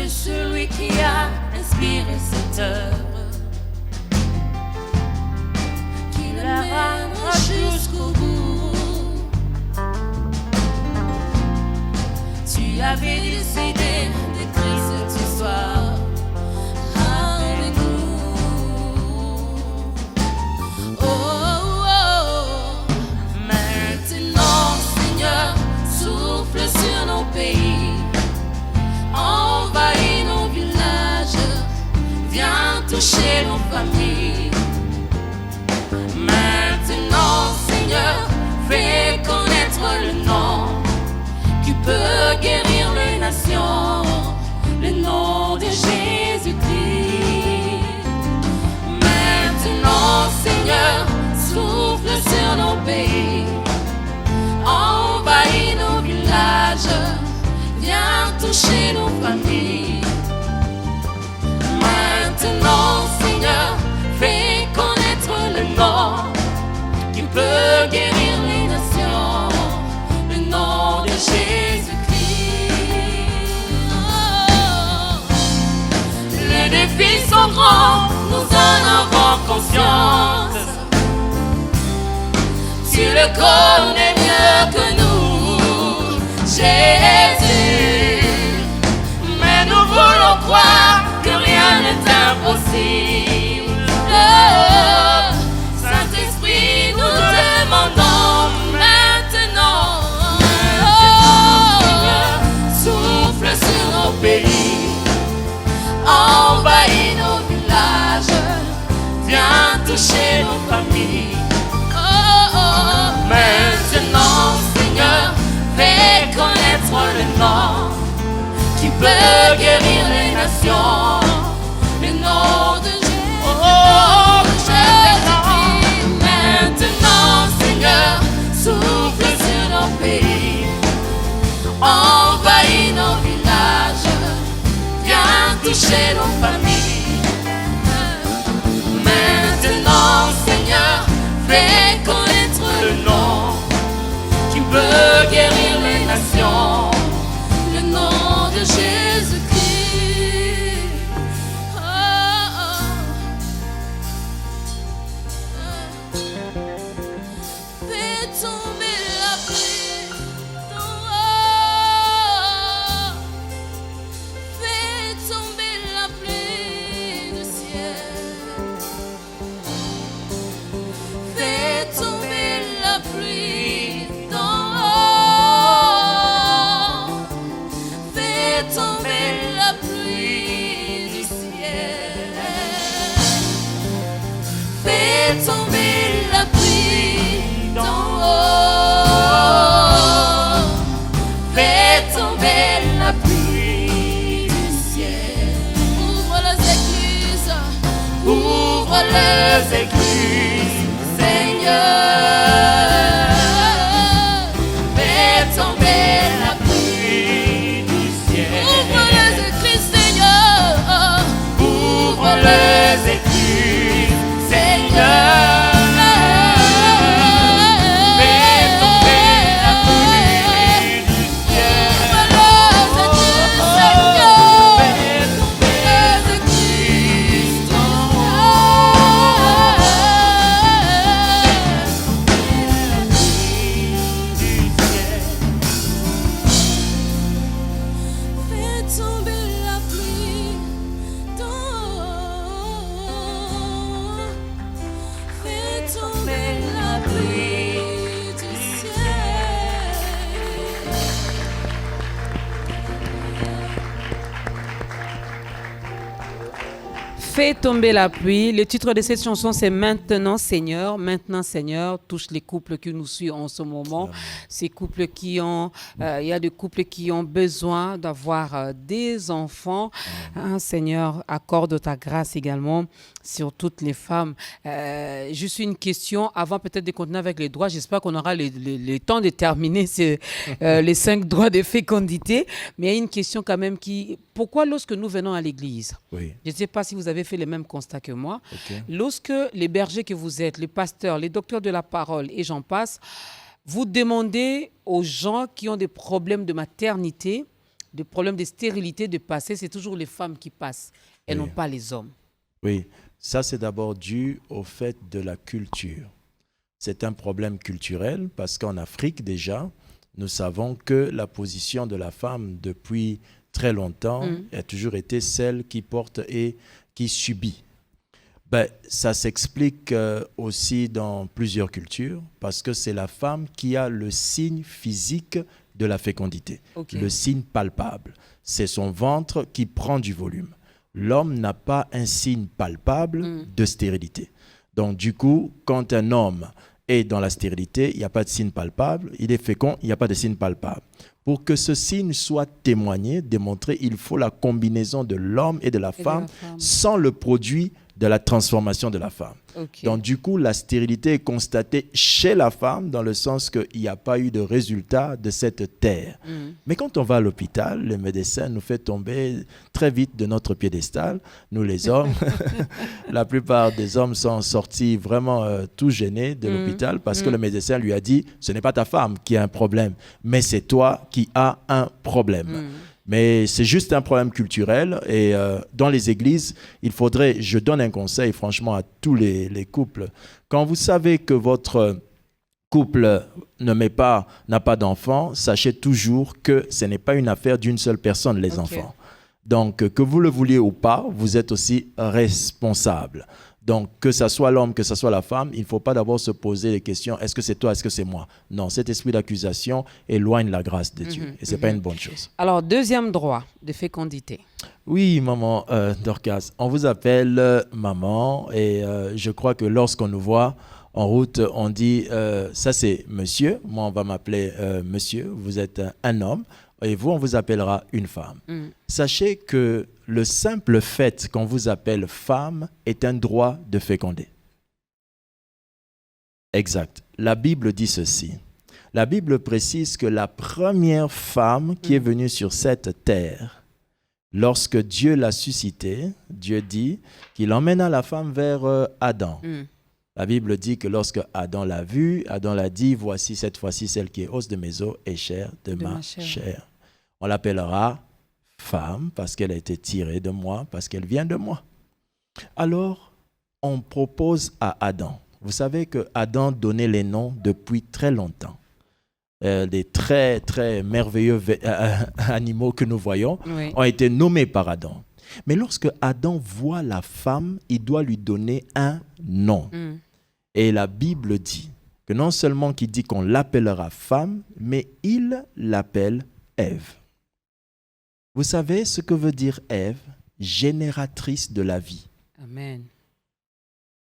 Celui qui a inspiré cette œuvre, qui la mènera jusqu'au bout. Tu avais décidé d'écrire cette histoire avec nous. Oh, oh, oh. Maintenant, Seigneur, souffle sur nos pays, envahis nos villages, viens toucher nos familles. Maintenant, Seigneur, fais connaître le nom qui peut guérir les nations, le nom de Jésus-Christ. Maintenant, Seigneur, souffle sur nos pays, envahis nos villages, viens toucher nos familles. Maintenant, Seigneur, fais connaître le nom qui peut guérir les nations, le nom de Jésus-Christ. Oh. Les défis sont grands, nous en avons conscience. Tu le connais mieux que nous, Jésus. Mais nous voulons croire que rien n'est impossible. Oh, Saint-Esprit, nous demandons maintenant, Seigneur, souffle sur nos pays, envahis nos villages, viens toucher nos familles. Maintenant, Seigneur, fais connaître le nom qui peut guérir les nations, le nom de Jésus. Oh, maintenant, Seigneur, souffle sur nos pays, envahis nos villages, viens toucher nos familles. Maintenant, Seigneur, fais connaître le nom qui peut guérir les nations, le nom de Jésus-Christ. Oh, oh. Fais tomber la pluie d'en haut. Fais tomber la pluie du ciel. Fais tomber la pluie d'en haut. Fais tomber la pluie du ciel. Fais tomber la pluie d'en haut. Fais tomber la pluie du ciel. Ouvre les écluses. Ouvre les écluses, Seigneur. Fais tomber la pluie du ciel. Ouvre les écluses, Seigneur. Ouvre les écluses, Seigneur. Fais tomber la pluie du ciel. Fais tomber la pluie d'en haut. Fais tomber la pluie. Le titre de cette chanson, c'est Maintenant Seigneur. Maintenant Seigneur touche les couples qui nous suivent en ce moment. Ces couples qui ont, il y a des couples qui ont besoin d'avoir des enfants. Seigneur, accorde ta grâce également sur toutes les femmes. Juste une question, avant peut-être de continuer avec les droits, j'espère qu'on aura le temps de terminer les 5 droits de fécondité. Mais il y a une question quand même pourquoi lorsque nous venons à l'église, Oui. je ne sais pas si vous avez fait le même constat que moi, Ok. lorsque les bergers que vous êtes, les pasteurs, les docteurs de la parole et j'en passe, vous demandez aux gens qui ont des problèmes de maternité, des problèmes de stérilité de passer, c'est toujours les femmes qui passent et Oui. non pas les hommes. Oui, ça c'est d'abord dû au fait de la culture. C'est un problème culturel parce qu'en Afrique déjà, nous savons que la position de la femme depuis très longtemps a toujours été celle qui porte et qui subit. Ça s'explique aussi dans plusieurs cultures parce que c'est la femme qui a le signe physique de la fécondité, le signe palpable. C'est son ventre qui prend du volume. L'homme n'a pas un signe palpable de stérilité. Donc du coup, quand un homme est dans la stérilité, il n'y a pas de signe palpable, il est fécond, il n'y a pas de signe palpable. Pour que ce signe soit témoigné, démontré, il faut la combinaison de l'homme et de la femme sans le produit de la transformation de la femme. Donc du coup, la stérilité est constatée chez la femme dans le sens qu'il n'y a pas eu de résultat de cette terre. Mais quand on va à l'hôpital, le médecin nous fait tomber très vite de notre piédestal. Nous les hommes, la plupart des hommes sont sortis vraiment tout gênés de l'hôpital parce que le médecin lui a dit « ce n'est pas ta femme qui a un problème, mais c'est toi qui as un problème ». Mais c'est juste un problème culturel et dans les églises, il faudrait, je donne un conseil franchement à tous les couples, quand vous savez que votre couple n'a pas d'enfants, sachez toujours que ce n'est pas une affaire d'une seule personne, les enfants. Donc, que vous le vouliez ou pas, vous êtes aussi responsable. Donc, que ce soit l'homme, que ce soit la femme, il ne faut pas d'abord se poser les questions, est-ce que c'est toi, est-ce que c'est moi? Non, cet esprit d'accusation éloigne la grâce de Dieu. Et ce n'est pas une bonne chose. Alors, deuxième droit de fécondité. Oui, maman Dorcas, on vous appelle maman et je crois que lorsqu'on nous voit en route, on dit, ça c'est monsieur, moi on va m'appeler monsieur, vous êtes un homme. Et vous, on vous appellera une femme. Sachez que le simple fait qu'on vous appelle femme est un droit de féconder. Exact. La Bible dit ceci. La Bible précise que la première femme qui est venue sur cette terre, lorsque Dieu l'a suscitée, Dieu dit qu'il emmena la femme vers Adam. La Bible dit que lorsque Adam l'a vue, Adam l'a dit, voici cette fois-ci celle qui est os de mes os et chair de ma chair. On l'appellera femme parce qu'elle a été tirée de moi, parce qu'elle vient de moi. Alors, on propose à Adam. Vous savez que Adam donnait les noms depuis très longtemps. Des très, très merveilleux animaux que nous voyons ont été nommés par Adam. Mais lorsque Adam voit la femme, il doit lui donner un nom. Et la Bible dit que non seulement qu'il dit qu'on l'appellera femme, mais il l'appelle Ève. Vous savez ce que veut dire Ève? Génératrice de la vie. Amen.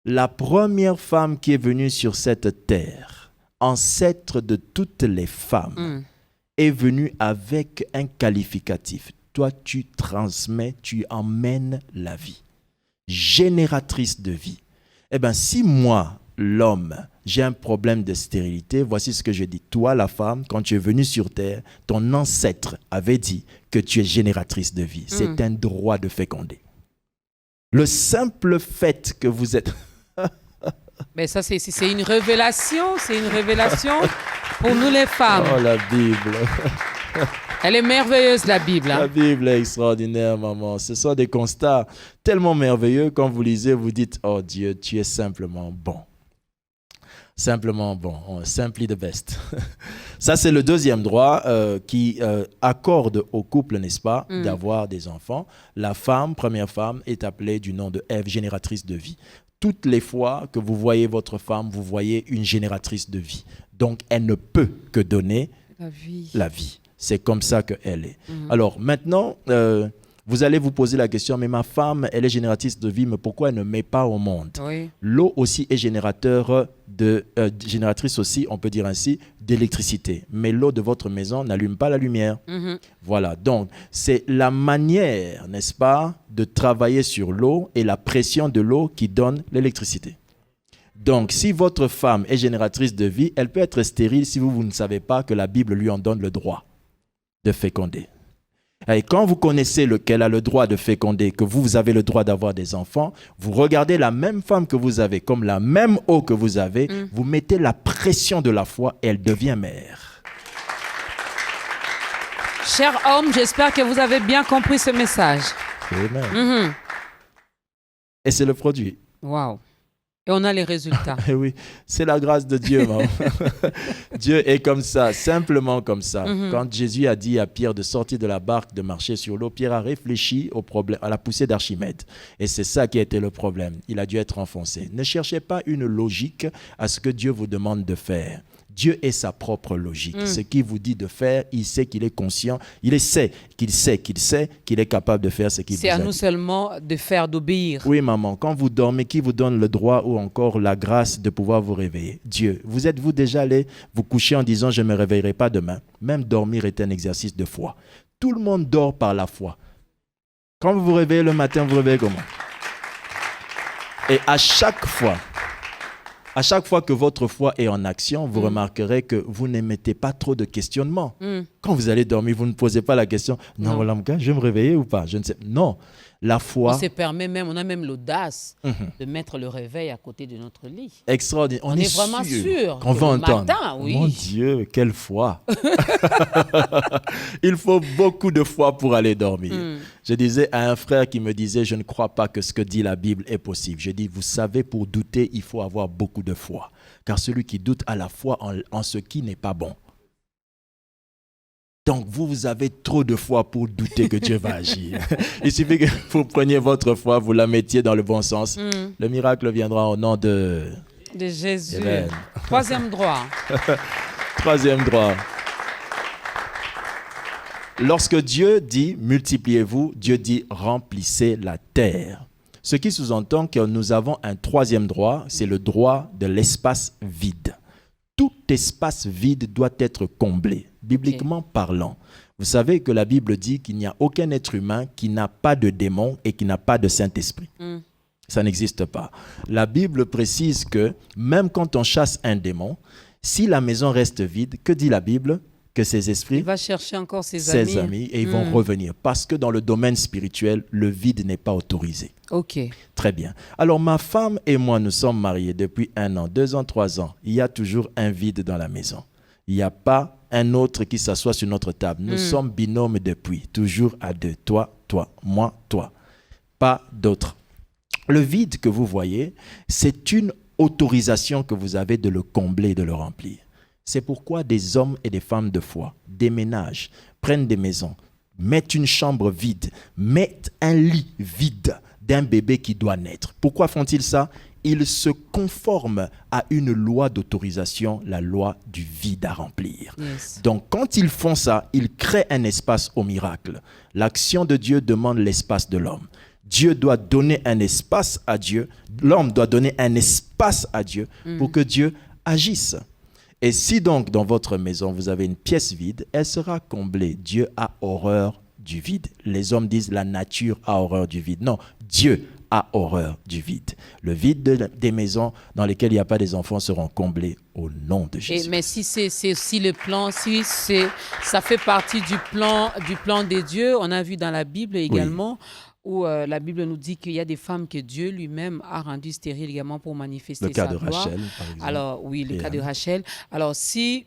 La première femme qui est venue sur cette terre, ancêtre de toutes les femmes, est venue avec un qualificatif. Toi, tu transmets, tu emmènes la vie. Génératrice de vie. Eh bien, si moi, l'homme, j'ai un problème de stérilité, voici ce que je dis. Toi, la femme, quand tu es venue sur terre, ton ancêtre avait dit que tu es génératrice de vie. C'est un droit de féconder. Le simple fait que vous êtes... Mais ça, c'est une révélation. C'est une révélation pour nous les femmes. Oh, la Bible. Elle est merveilleuse, la Bible. La Bible est extraordinaire, maman. Ce sont des constats tellement merveilleux. Quand vous lisez, vous dites, oh Dieu, tu es simplement bon. Simplement bon. Simply the best. Ça, c'est le deuxième droit qui accorde au couple, n'est-ce pas, d'avoir des enfants. La femme, première femme, est appelée du nom de Ève, génératrice de vie. Toutes les fois que vous voyez votre femme, vous voyez une génératrice de vie. Donc, elle ne peut que donner la vie. C'est comme ça qu'elle est. Alors, maintenant, vous Vous allez vous poser la question, mais ma femme, elle est génératrice de vie, mais pourquoi elle ne met pas au monde? Oui. L'eau aussi est génératrice aussi, on peut dire ainsi, d'électricité. Mais l'eau de votre maison n'allume pas la lumière. Voilà, donc c'est la manière, n'est-ce pas, de travailler sur l'eau et la pression de l'eau qui donne l'électricité. Donc, si votre femme est génératrice de vie, elle peut être stérile si vous ne savez pas que la Bible lui en donne le droit de féconder. Et quand vous connaissez qu'elle a le droit de féconder, que vous avez le droit d'avoir des enfants, vous regardez la même femme que vous avez, comme la même eau que vous avez, vous mettez la pression de la foi et elle devient mère. Chers hommes, j'espère que vous avez bien compris ce message. Amen. Et c'est le produit. Wow. Et on a les résultats. Oui, c'est la grâce de Dieu, maman. Dieu est comme ça, simplement comme ça. Quand Jésus a dit à Pierre de sortir de la barque, de marcher sur l'eau, Pierre a réfléchi au problème, à la poussée d'Archimède. Et c'est ça qui a été le problème. Il a dû être enfoncé. Ne cherchez pas une logique à ce que Dieu vous demande de faire. Dieu est sa propre logique. Ce qu'il vous dit de faire, il sait qu'il est conscient. Il sait qu'il est capable de faire ce qu'il vous a dit. C'est à nous seulement de faire, d'obéir. Oui, maman. Quand vous dormez, qui vous donne le droit ou encore la grâce de pouvoir vous réveiller? Dieu. Vous êtes-vous déjà allé vous coucher en disant « je ne me réveillerai pas demain » ? Même dormir est un exercice de foi. Tout le monde dort par la foi. Quand vous vous réveillez le matin, vous vous réveillez comment? Et à chaque fois que votre foi est en action, vous remarquerez que vous n'émettez pas trop de questionnements. Quand vous allez dormir, vous ne posez pas la question « Non, voilà, je vais me réveiller ou pas ?» Je ne sais. Non, la foi... On a même l'audace de mettre le réveil à côté de notre lit. Extraordinaire. On est vraiment sûr qu'on va entendre. Matin, oui. Mon Dieu, quelle foi! Il faut beaucoup de foi pour aller dormir. Je disais à un frère qui me disait « Je ne crois pas que ce que dit la Bible est possible. » Je dis « Vous savez, pour douter, il faut avoir beaucoup de foi. Car celui qui doute a la foi en ce qui n'est pas bon. » Donc, vous avez trop de foi pour douter que Dieu va agir. Il suffit que vous preniez votre foi, vous la mettiez dans le bon sens. Le miracle viendra au nom de Jésus. Amen. Troisième droit. Troisième droit. Lorsque Dieu dit « multipliez-vous », Dieu dit « remplissez la terre ». Ce qui sous-entend que nous avons un troisième droit, c'est le droit de l'espace vide. Tout espace vide doit être comblé, bibliquement parlant. Vous savez que la Bible dit qu'il n'y a aucun être humain qui n'a pas de démon et qui n'a pas de Saint-Esprit. Ça n'existe pas. La Bible précise que même quand on chasse un démon, si la maison reste vide, que dit la Bible? Que ses esprits, il va chercher encore ses amis et ils vont revenir. Parce que dans le domaine spirituel, le vide n'est pas autorisé. Ok. Très bien. Alors, ma femme et moi, nous sommes mariés depuis 1 an, 2 ans, 3 ans. Il y a toujours un vide dans la maison. Il n'y a pas un autre qui s'assoit sur notre table. Nous sommes binômes depuis, toujours à deux. Toi, moi, toi. Pas d'autre. Le vide que vous voyez, c'est une autorisation que vous avez de le combler, de le remplir. C'est pourquoi des hommes et des femmes de foi déménagent, prennent des maisons, mettent une chambre vide, mettent un lit vide d'un bébé qui doit naître. Pourquoi font-ils ça? Ils se conforment à une loi d'autorisation, la loi du vide à remplir. Yes. Donc, quand ils font ça, ils créent un espace au miracle. L'action de Dieu demande l'espace de l'homme. Dieu doit donner un espace à Dieu. L'homme doit donner un espace à Dieu pour que Dieu agisse. Et si donc dans votre maison vous avez une pièce vide, elle sera comblée. Dieu a horreur du vide. Les hommes disent la nature a horreur du vide. Non, Dieu a horreur du vide. Le vide des maisons dans lesquelles il n'y a pas des enfants seront comblés au nom de Jésus. Mais si c'est aussi le plan, si ça fait partie du plan de Dieu, on a vu dans la Bible également. Oui. Où la Bible nous dit qu'il y a des femmes que Dieu lui-même a rendues stériles également pour manifester sa gloire. Le cas de Rachel, par exemple. Alors, oui, le cas de Rachel. Alors, si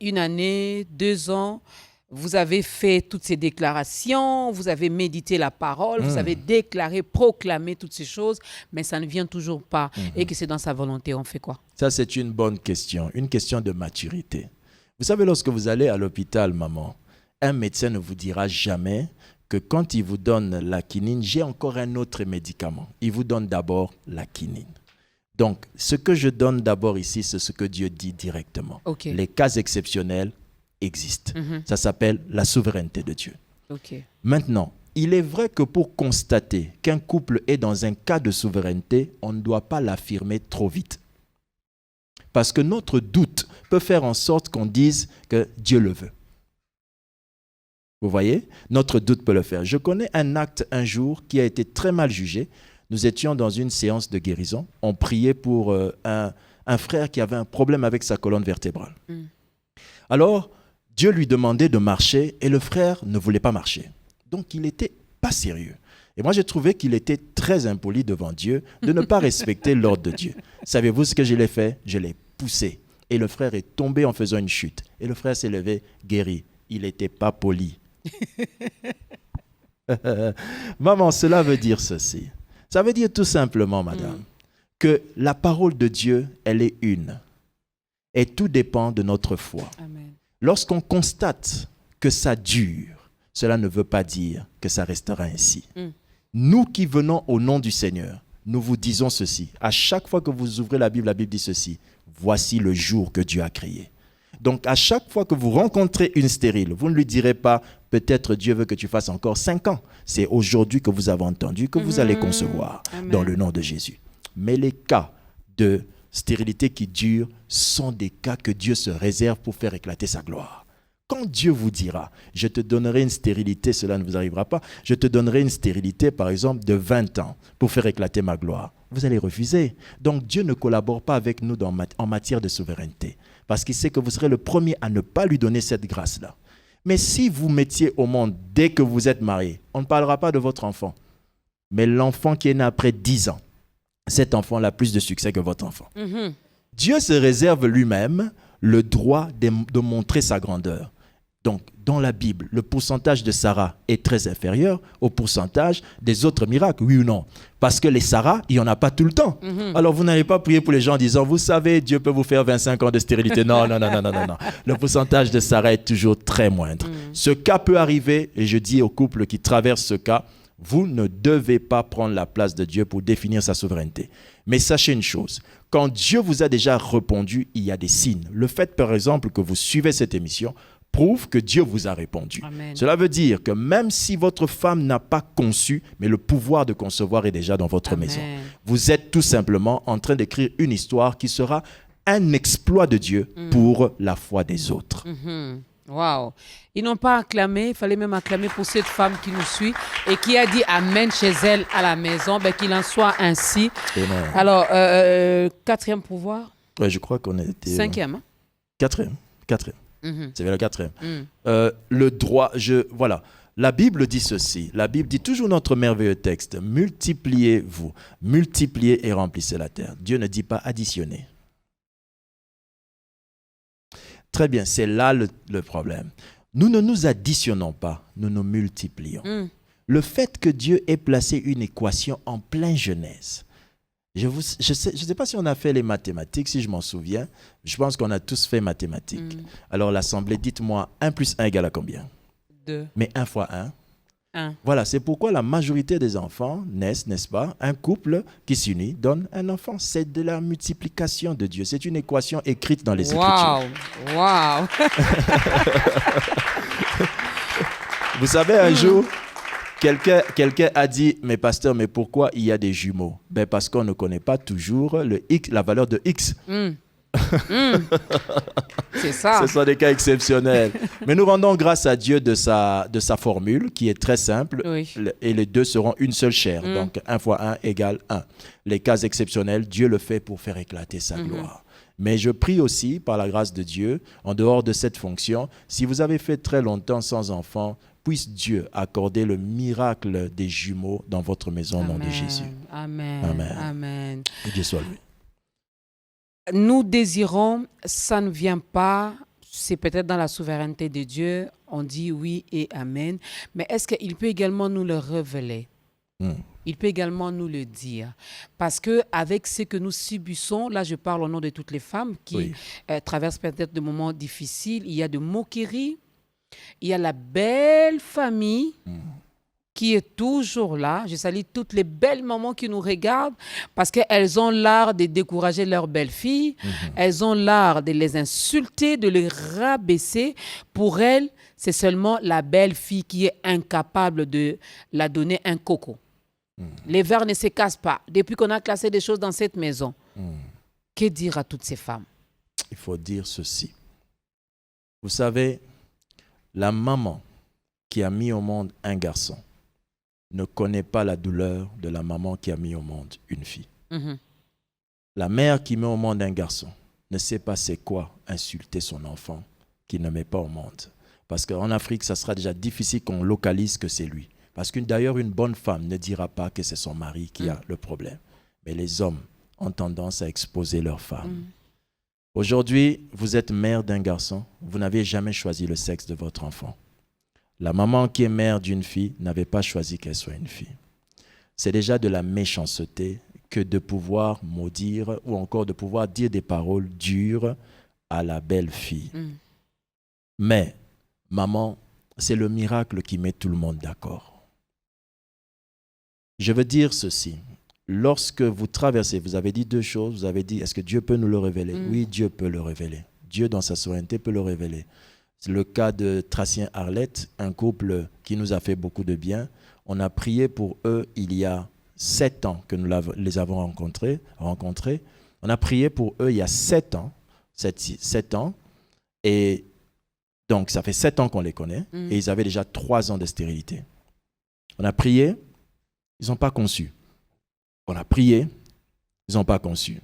une année, 2 ans, vous avez fait toutes ces déclarations, vous avez médité la parole, vous avez déclaré, proclamé toutes ces choses, mais ça ne vient toujours pas et que c'est dans sa volonté, on fait quoi? Ça, c'est une bonne question, une question de maturité. Vous savez, lorsque vous allez à l'hôpital, maman, un médecin ne vous dira jamais que quand il vous donne la quinine, j'ai encore un autre médicament. Il vous donne d'abord la quinine. Donc, ce que je donne d'abord ici, c'est ce que Dieu dit directement. Okay. Les cas exceptionnels existent. Ça s'appelle la souveraineté de Dieu. Maintenant, il est vrai que pour constater qu'un couple est dans un cas de souveraineté, on ne doit pas l'affirmer trop vite. Parce que notre doute peut faire en sorte qu'on dise que Dieu le veut. Vous voyez? Notre doute peut le faire. Je connais un acte un jour qui a été très mal jugé. Nous étions dans une séance de guérison. On priait pour un frère qui avait un problème avec sa colonne vertébrale. Alors, Dieu lui demandait de marcher et le frère ne voulait pas marcher. Donc, il n'était pas sérieux. Et moi, j'ai trouvé qu'il était très impoli devant Dieu de ne pas respecter l'ordre de Dieu. Savez-vous ce que je l'ai fait? Je l'ai poussé. Et le frère est tombé en faisant une chute. Et le frère s'est levé, guéri. Il n'était pas poli. Maman, cela veut dire ceci. Ça veut dire tout simplement, madame, que la parole de Dieu, elle est une. Et tout dépend de notre foi. Amen. Lorsqu'on constate que ça dure, cela ne veut pas dire que ça restera ainsi. Nous qui venons au nom du Seigneur, nous vous disons ceci. À chaque fois que vous ouvrez la Bible dit ceci. Voici le jour que Dieu a créé. Donc, à chaque fois que vous rencontrez une stérile, vous ne lui direz pas, peut-être Dieu veut que tu fasses encore 5 ans. C'est aujourd'hui que vous avez entendu que vous allez concevoir. Amen. Dans le nom de Jésus. Mais les cas de stérilité qui durent sont des cas que Dieu se réserve pour faire éclater sa gloire. Quand Dieu vous dira, je te donnerai une stérilité, cela ne vous arrivera pas, je te donnerai une stérilité, par exemple, de 20 ans pour faire éclater ma gloire, vous allez refuser. Donc Dieu ne collabore pas avec nous en matière de souveraineté, parce qu'il sait que vous serez le premier à ne pas lui donner cette grâce-là. Mais si vous mettiez au monde dès que vous êtes marié, on ne parlera pas de votre enfant, mais l'enfant qui est né après 10 ans, cet enfant a plus de succès que votre enfant. Dieu se réserve lui-même le droit de montrer sa grandeur. Donc, dans la Bible, le pourcentage de Sarah est très inférieur au pourcentage des autres miracles, oui ou non? Parce que les Sarah, il n'y en a pas tout le temps. Alors, vous n'allez pas prier pour les gens en disant, vous savez, Dieu peut vous faire 25 ans de stérilité. Non, non, non, non, non, non, non. Le pourcentage de Sarah est toujours très moindre. Ce cas peut arriver, et je dis aux couples qui traversent ce cas, vous ne devez pas prendre la place de Dieu pour définir sa souveraineté. Mais sachez une chose, quand Dieu vous a déjà répondu, il y a des signes. Le fait, par exemple, que vous suivez cette émission prouve que Dieu vous a répondu. Amen. Cela veut dire que même si votre femme n'a pas conçu, mais le pouvoir de concevoir est déjà dans votre Amen. maison. Vous êtes tout simplement en train d'écrire une histoire qui sera un exploit de Dieu pour la foi des autres. Wow. Ils n'ont pas acclamé, il fallait même acclamer pour cette femme qui nous suit et qui a dit Amen chez elle à la maison, ben, qu'il en soit ainsi. Amen. Alors, 4e pouvoir? Ouais, je crois qu'on était... 5e. Hein? 4e. C'est vers le 4e. Le droit, voilà. La Bible dit ceci. La Bible dit toujours notre merveilleux texte. Multipliez-vous, multipliez et remplissez la terre. Dieu ne dit pas additionner. Très bien, c'est là le problème. Nous ne nous additionnons pas, nous nous multiplions. Le fait que Dieu ait placé une équation en pleine Genèse, je ne sais pas si on a fait les mathématiques, si je m'en souviens. Je pense qu'on a tous fait mathématiques. Alors l'Assemblée, dites-moi, 1 plus 1 égale à combien? 2. Mais 1 fois 1? 1. Voilà, c'est pourquoi la majorité des enfants naissent, n'est-ce pas? Un couple qui s'unit donne un enfant. C'est de la multiplication de Dieu. C'est une équation écrite dans les Écritures. Wow. Vous savez, un jour, quelqu'un a dit, mais pasteur, mais pourquoi il y a des jumeaux? Ben parce qu'on ne connaît pas toujours la valeur de X. C'est ça. Ce sont des cas exceptionnels. Mais nous rendons grâce à Dieu de sa formule qui est très simple. Oui. Et les deux seront une seule chair. Donc 1 fois 1 égale 1. Les cas exceptionnels, Dieu le fait pour faire éclater sa gloire. Mais je prie aussi, par la grâce de Dieu, en dehors de cette fonction, si vous avez fait très longtemps sans enfant, puisse Dieu accorder le miracle des jumeaux dans votre maison au nom de Jésus. Amen. Amen. Amen. Que Dieu soit loué. Nous désirons, ça ne vient pas, c'est peut-être dans la souveraineté de Dieu, on dit oui et amen, mais est-ce qu'il peut également nous le révéler? Il peut également nous le dire. Parce qu'avec ce que nous subissons, là je parle au nom de toutes les femmes qui traversent peut-être des moments difficiles, il y a de moqueries, il y a la belle famille qui est toujours là. Je salue toutes les belles mamans qui nous regardent parce qu'elles ont l'art de décourager leurs belles-filles. Elles ont l'art de les insulter, de les rabaisser. Pour elles, c'est seulement la belle-fille qui est incapable de la donner un coco. Les verres ne se cassent pas. Depuis qu'on a classé des choses dans cette maison, que dire à toutes ces femmes? Il faut dire ceci. Vous savez, la maman qui a mis au monde un garçon ne connaît pas la douleur de la maman qui a mis au monde une fille. La mère qui met au monde un garçon ne sait pas c'est quoi insulter son enfant qu'il ne met pas au monde. Parce qu'en Afrique, ça sera déjà difficile qu'on localise que c'est lui. Parce que d'ailleurs, une bonne femme ne dira pas que c'est son mari qui a le problème. Mais les hommes ont tendance à exposer leurs femmes. Aujourd'hui, vous êtes mère d'un garçon, vous n'avez jamais choisi le sexe de votre enfant. La maman qui est mère d'une fille n'avait pas choisi qu'elle soit une fille. C'est déjà de la méchanceté que de pouvoir maudire ou encore de pouvoir dire des paroles dures à la belle fille. Mais, maman, c'est le miracle qui met tout le monde d'accord. Je veux dire ceci. Lorsque vous traversez, vous avez dit deux choses. Vous avez dit, est-ce que Dieu peut nous le révéler? Oui, Dieu peut le révéler. Dieu, dans sa souveraineté, peut le révéler. C'est le cas de Tracien Arlette, un couple qui nous a fait beaucoup de bien. On a prié pour eux il y a 7 ans que nous les avons rencontrés. On a prié pour eux il y a 7 ans. 7 ans. Et donc, ça fait 7 ans qu'on les connaît. Et ils avaient déjà 3 ans de stérilité. On a prié, ils n'ont pas conçu. On a prié, ils n'ont pas conçu.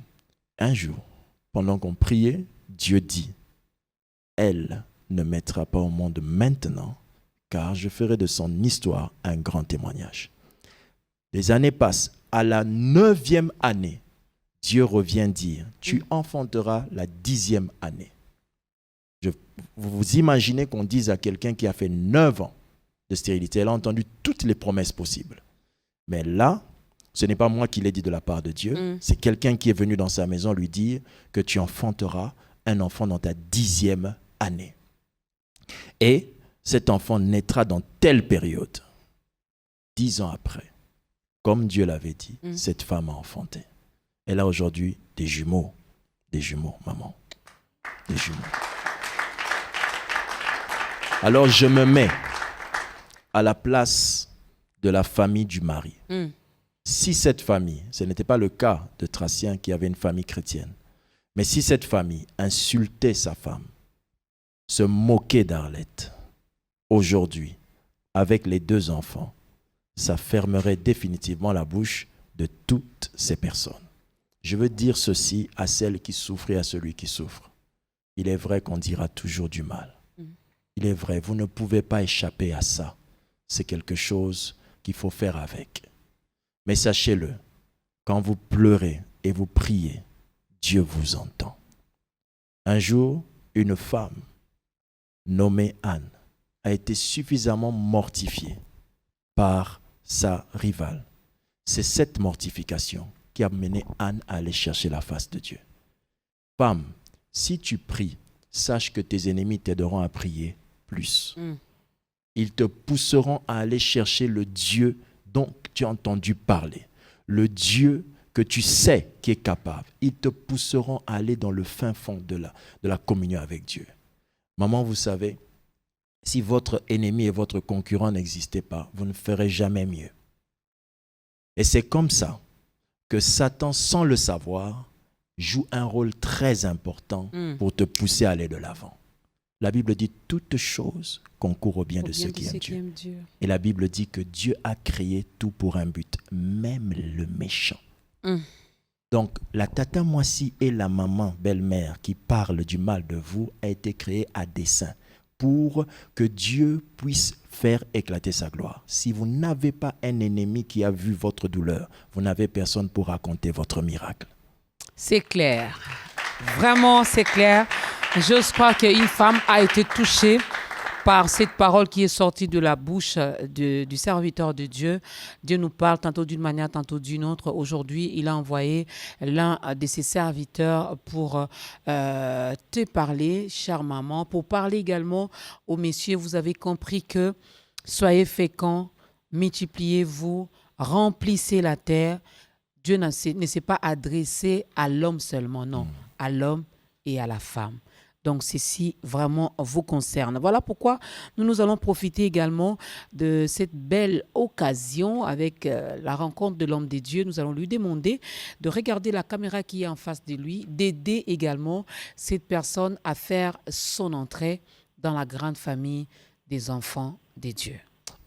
Un jour, pendant qu'on priait, Dieu dit, elle ne mettra pas au monde maintenant, car je ferai de son histoire un grand témoignage. Les années passent. À la 9e année, Dieu revient dire, tu enfanteras la 10e année. Vous imaginez qu'on dise à quelqu'un qui a fait 9 ans de stérilité, elle a entendu toutes les promesses possibles. Mais là, ce n'est pas moi qui l'ai dit de la part de Dieu, c'est quelqu'un qui est venu dans sa maison lui dire que tu enfanteras un enfant dans ta 10e année. Et cet enfant naîtra dans telle période. 10 ans après, comme Dieu l'avait dit, cette femme a enfanté. Elle a aujourd'hui des jumeaux, maman, des jumeaux. Alors je me mets à la place de la famille du mari. Si cette famille, ce n'était pas le cas de Tracien qui avait une famille chrétienne, mais si cette famille insultait sa femme, se moquait d'Arlette, aujourd'hui, avec les 2 enfants, ça fermerait définitivement la bouche de toutes ces personnes. Je veux dire ceci à celle qui souffre et à celui qui souffre. Il est vrai qu'on dira toujours du mal. Il est vrai, vous ne pouvez pas échapper à ça. C'est quelque chose qu'il faut faire avec. Mais sachez-le, quand vous pleurez et vous priez, Dieu vous entend. Un jour, une femme nommée Anne a été suffisamment mortifiée par sa rivale. C'est cette mortification qui a mené Anne à aller chercher la face de Dieu. Femme, si tu pries, sache que tes ennemis t'aideront à prier plus. Ils te pousseront à aller chercher le Dieu dont tu as entendu parler, le Dieu que tu sais qui est capable. Ils te pousseront à aller dans le fin fond de la communion avec Dieu. Maman, vous savez, si votre ennemi et votre concurrent n'existaient pas, vous ne ferez jamais mieux. Et c'est comme ça que Satan, sans le savoir, joue un rôle très important pour te pousser à aller de l'avant. La Bible dit « Toutes choses concourent au bien de ceux qui aiment Dieu ». Et la Bible dit que Dieu a créé tout pour un but, même le méchant. Donc, la tata Moissi et la maman belle-mère qui parlent du mal de vous a été créée à dessein pour que Dieu puisse faire éclater sa gloire. Si vous n'avez pas un ennemi qui a vu votre douleur, vous n'avez personne pour raconter votre miracle. C'est clair. Vraiment, c'est clair. J'ose croire qu'une femme a été touchée par cette parole qui est sortie de la bouche du serviteur de Dieu. Dieu nous parle tantôt d'une manière, tantôt d'une autre. Aujourd'hui, il a envoyé l'un de ses serviteurs pour te parler, chère maman, pour parler également aux messieurs. Vous avez compris que soyez féconds, multipliez-vous, remplissez la terre. Dieu ne s'est pas adressé à l'homme seulement, non, à l'homme et à la femme. Donc, ceci vraiment vous concerne. Voilà pourquoi nous allons profiter également de cette belle occasion avec la rencontre de l'homme de Dieu. Nous allons lui demander de regarder la caméra qui est en face de lui, d'aider également cette personne à faire son entrée dans la grande famille des enfants de Dieu.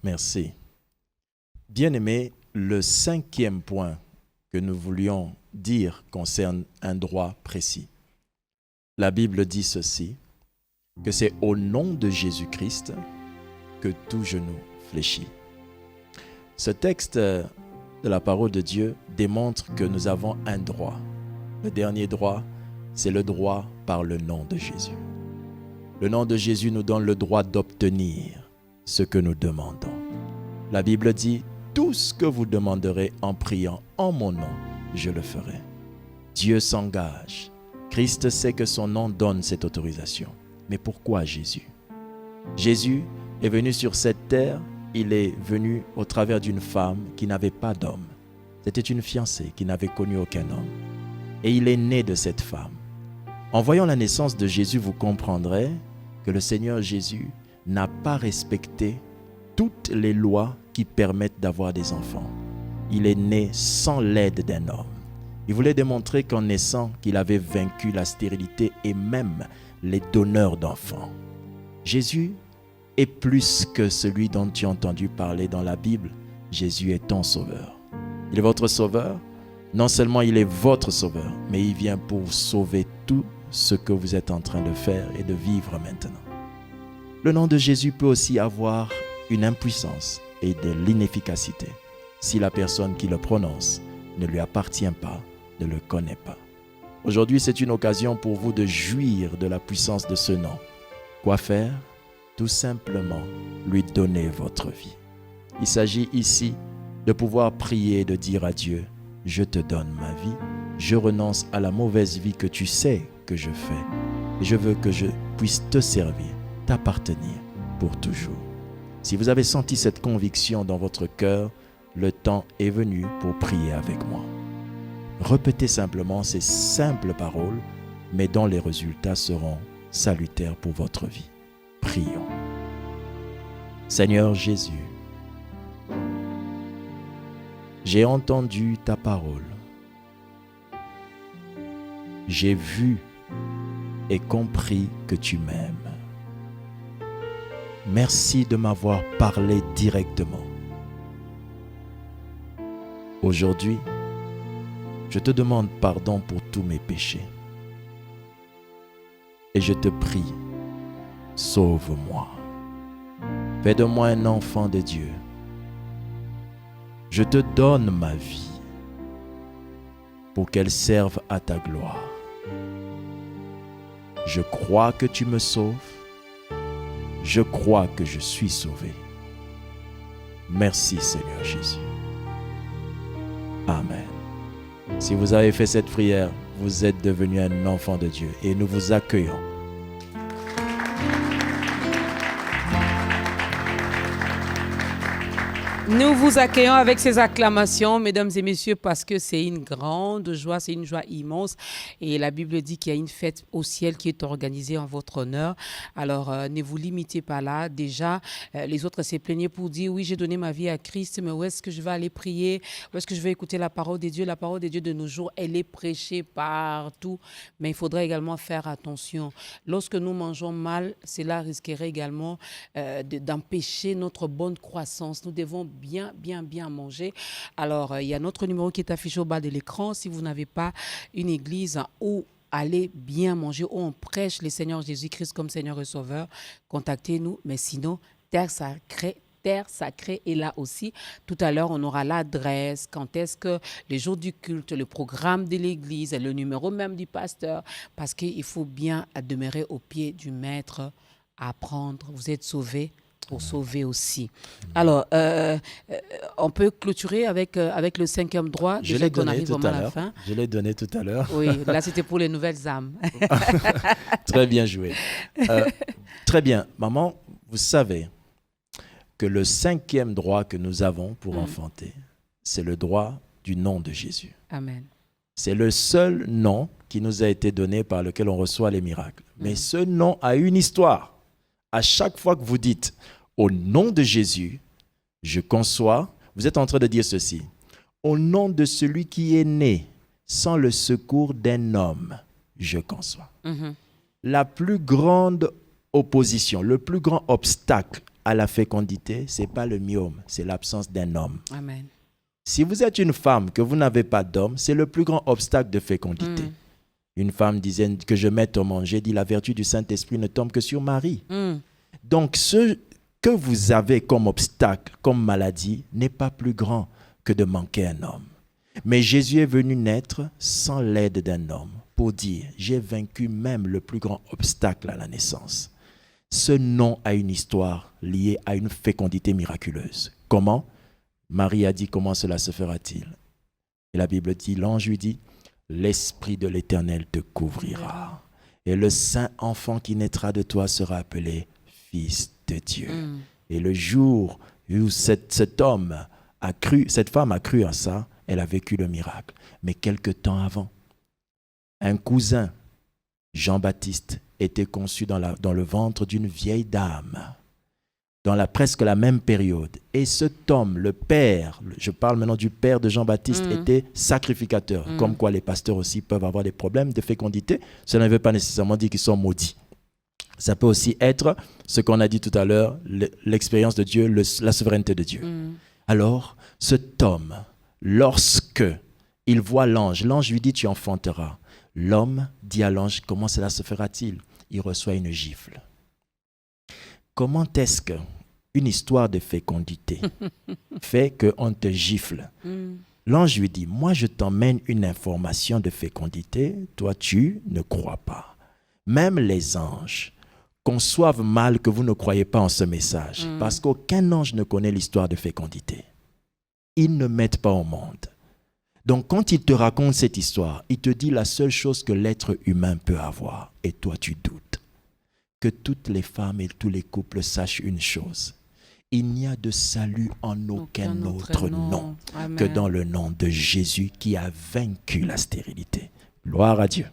Merci. Bien-aimés, le 5e point que nous voulions dire concerne un droit précis. La Bible dit ceci, que c'est au nom de Jésus-Christ que tout genou fléchit. Ce texte de la parole de Dieu démontre que nous avons un droit. Le dernier droit, c'est le droit par le nom de Jésus. Le nom de Jésus nous donne le droit d'obtenir ce que nous demandons. La Bible dit, tout ce que vous demanderez en priant en mon nom, je le ferai. Dieu s'engage. Christ sait que son nom donne cette autorisation. Mais pourquoi Jésus? Jésus est venu sur cette terre, il est venu au travers d'une femme qui n'avait pas d'homme. C'était une fiancée qui n'avait connu aucun homme. Et il est né de cette femme. En voyant la naissance de Jésus, vous comprendrez que le Seigneur Jésus n'a pas respecté toutes les lois qui permettent d'avoir des enfants. Il est né sans l'aide d'un homme. Il voulait démontrer qu'en naissant, qu'il avait vaincu la stérilité et même les donneurs d'enfants. Jésus est plus que celui dont tu as entendu parler dans la Bible. Jésus est ton sauveur. Il est votre sauveur. Non seulement il est votre sauveur, mais il vient pour sauver tout ce que vous êtes en train de faire et de vivre maintenant. Le nom de Jésus peut aussi avoir une impuissance et de l'inefficacité si la personne qui le prononce ne lui appartient pas, ne le connaît pas. Aujourd'hui, c'est une occasion pour vous de jouir de la puissance de ce nom. Quoi faire? Tout simplement lui donner votre vie. Il s'agit ici de pouvoir prier et de dire à Dieu, je te donne ma vie, je renonce à la mauvaise vie que tu sais que je fais et je veux que je puisse te servir, t'appartenir pour toujours. Si vous avez senti cette conviction dans votre cœur, le temps est venu pour prier avec moi. Répétez simplement ces simples paroles, mais dont les résultats seront salutaires pour votre vie. Prions. Seigneur Jésus, j'ai entendu ta parole. J'ai vu et compris que tu m'aimes. Merci de m'avoir parlé directement. Aujourd'hui, je te demande pardon pour tous mes péchés. Et je te prie, sauve-moi. Fais de moi un enfant de Dieu. Je te donne ma vie pour qu'elle serve à ta gloire. Je crois que tu me sauves. Je crois que je suis sauvé. Merci Seigneur Jésus. Amen. Si vous avez fait cette prière, vous êtes devenu un enfant de Dieu et nous vous accueillons. Nous vous accueillons avec ces acclamations, mesdames et messieurs, parce que c'est une grande joie, c'est une joie immense. Et la Bible dit qu'il y a une fête au ciel qui est organisée en votre honneur. Alors, ne vous limitez pas là. Déjà, les autres s'est plaigné pour dire, oui, j'ai donné ma vie à Christ, mais où est-ce que je vais aller prier? Où est-ce que je vais écouter la parole de Dieu? La parole de Dieu de nos jours, elle est prêchée partout. Mais il faudrait également faire attention. Lorsque nous mangeons mal, cela risquerait également d'empêcher notre bonne croissance. Nous devons bien manger. Alors, il y a notre numéro qui est affiché au bas de l'écran. Si vous n'avez pas une église où aller bien manger, où on prêche le Seigneur Jésus-Christ comme Seigneur et Sauveur, contactez-nous. Mais sinon, Terre Sacrée est là aussi. Tout à l'heure, on aura l'adresse, quand est-ce que les jours du culte, le programme de l'église, le numéro même du pasteur, parce qu'il faut bien demeurer au pied du maître, apprendre. Vous êtes sauvés pour sauver aussi. Alors, on peut clôturer avec le 5e droit. Je l'ai donné tout à l'heure. Je l'ai donné tout à l'heure. Oui, là c'était pour les nouvelles âmes. Très bien joué. Très bien. Maman, vous savez, que le 5e droit que nous avons pour enfanter, c'est le droit du nom de Jésus. Amen. C'est le seul nom qui nous a été donné par lequel on reçoit les miracles. Mais ce nom a une histoire. À chaque fois que vous dites « au nom de Jésus », je conçois, vous êtes en train de dire ceci. « Au nom de celui qui est né sans le secours d'un homme, je conçois. La plus grande opposition, le plus grand obstacle à la fécondité, ce n'est pas le myome, c'est l'absence d'un homme. Amen. Si vous êtes une femme, que vous n'avez pas d'homme, c'est le plus grand obstacle de fécondité. Une femme disait que je mette au manger, dit la vertu du Saint-Esprit ne tombe que sur Marie. Donc ce que vous avez comme obstacle, comme maladie, n'est pas plus grand que de manquer un homme. Mais Jésus est venu naître sans l'aide d'un homme pour dire, j'ai vaincu même le plus grand obstacle à la naissance. Ce nom a une histoire liée à une fécondité miraculeuse. Comment? Marie a dit, comment cela se fera-t-il? Et la Bible dit, l'ange lui dit, l'Esprit de l'Éternel te couvrira. Et le saint enfant qui naîtra de toi sera appelé Fils de Dieu. Et le jour où cet homme a cru, cette femme a cru à ça, elle a vécu le miracle. Mais quelque temps avant, un cousin, Jean-Baptiste, était conçu dans le ventre d'une vieille dame, dans presque la même période. Et cet homme, le père, je parle maintenant du père de Jean-Baptiste, était sacrificateur. Comme quoi les pasteurs aussi peuvent avoir des problèmes de fécondité. Cela ne veut pas nécessairement dire qu'ils sont maudits. Ça peut aussi être ce qu'on a dit tout à l'heure, l'expérience de Dieu, la souveraineté de Dieu. Alors, cet homme, lorsque il voit l'ange, l'ange lui dit, tu enfanteras. L'homme dit à l'ange, comment cela se fera-t-il? Il reçoit une gifle. Comment est-ce qu'une histoire de fécondité fait qu'on te gifle? L'ange lui dit, moi je t'emmène une information de fécondité, toi tu ne crois pas. Même les anges conçoivent mal que vous ne croyez pas en ce message, parce qu'aucun ange ne connaît l'histoire de fécondité. Ils ne mettent pas au monde. Donc quand il te raconte cette histoire, il te dit la seule chose que l'être humain peut avoir, et toi tu doutes. Que toutes les femmes et tous les couples sachent une chose. Il n'y a de salut en aucun autre nom que dans le nom de Jésus qui a vaincu la stérilité. Gloire à Dieu.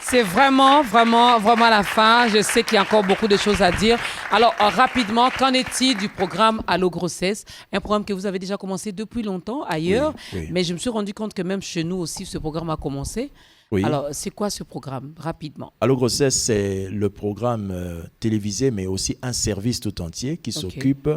C'est vraiment la fin. Je sais qu'il y a encore beaucoup de choses à dire. Alors, rapidement, qu'en est-il du programme Allo Grossesse? Un programme que vous avez déjà commencé depuis longtemps ailleurs, oui. Mais je me suis rendu compte que même chez nous aussi, ce programme a commencé. Oui. Alors, c'est quoi ce programme, rapidement? Allo Grossesse, c'est le programme télévisé, mais aussi un service tout entier qui s'occupe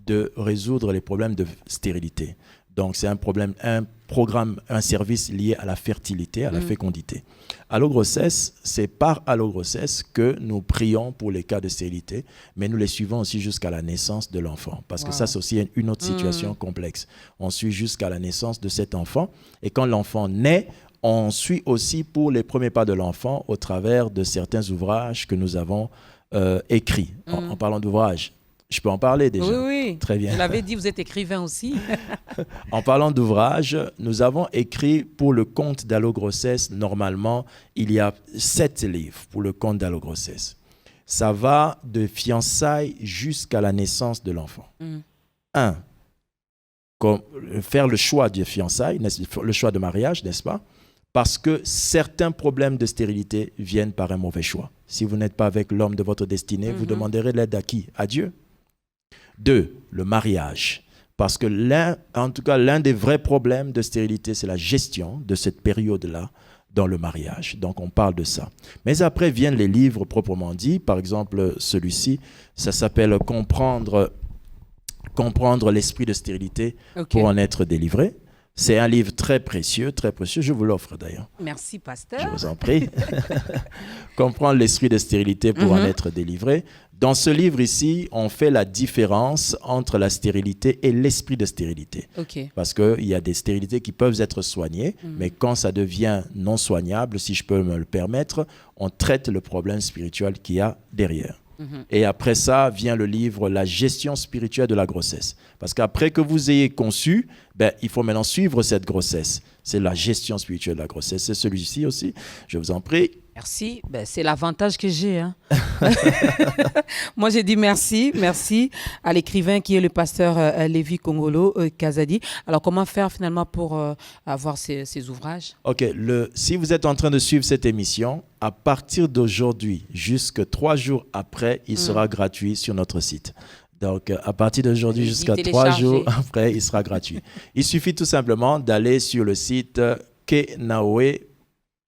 de résoudre les problèmes de stérilité. Donc, c'est un service lié à la fertilité, à la fécondité. Allo Grossesse, c'est par Allo Grossesse que nous prions pour les cas de stérilité, mais nous les suivons aussi jusqu'à la naissance de l'enfant. Parce que ça, c'est aussi une autre situation complexe. On suit jusqu'à la naissance de cet enfant. Et quand l'enfant naît, on suit aussi pour les premiers pas de l'enfant au travers de certains ouvrages que nous avons écrits. En parlant d'ouvrages, je peux en parler déjà? Oui. Très bien. Vous l'avez dit, vous êtes écrivain aussi. En parlant d'ouvrages, nous avons écrit pour le compte d'Allo Grossesse, normalement, il y a 7 livres pour le compte d'Allo Grossesse. Ça va de fiançailles jusqu'à la naissance de l'enfant. 1. Faire le choix de fiançailles, le choix de mariage, n'est-ce pas? Parce que certains problèmes de stérilité viennent par un mauvais choix. Si vous n'êtes pas avec l'homme de votre destinée, vous demanderez l'aide à qui? À Dieu. 2. Le mariage. Parce que l'un des vrais problèmes de stérilité, c'est la gestion de cette période-là dans le mariage. Donc, on parle de ça. Mais après viennent les livres proprement dits. Par exemple, celui-ci, ça s'appelle « Comprendre l'esprit de stérilité pour en être délivré ». C'est un livre très précieux, je vous l'offre d'ailleurs. Merci, pasteur. Je vous en prie. Comprendre l'esprit de stérilité pour en être délivré. Dans ce livre ici, on fait la différence entre la stérilité et l'esprit de stérilité. Parce qu'il y a des stérilités qui peuvent être soignées, mais quand ça devient non soignable, si je peux me le permettre, on traite le problème spirituel qu'il y a derrière. Et après ça vient le livre « La gestion spirituelle de la grossesse ». Parce qu'après que vous ayez conçu, il faut maintenant suivre cette grossesse. C'est la gestion spirituelle de la grossesse. C'est celui-ci aussi, je vous en prie. Merci. Ben, c'est l'avantage que j'ai. Hein. Moi, j'ai dit merci à l'écrivain qui est le pasteur Lévi Kongolo Kazadi. Alors, comment faire finalement pour avoir ces ouvrages? Ok, si vous êtes en train de suivre cette émission, à partir d'aujourd'hui, jusqu'à 3 jours après, il sera gratuit sur notre site. Donc, à partir d'aujourd'hui jusqu'à 3 jours après, il sera gratuit. Il suffit tout simplement d'aller sur le site Kenawe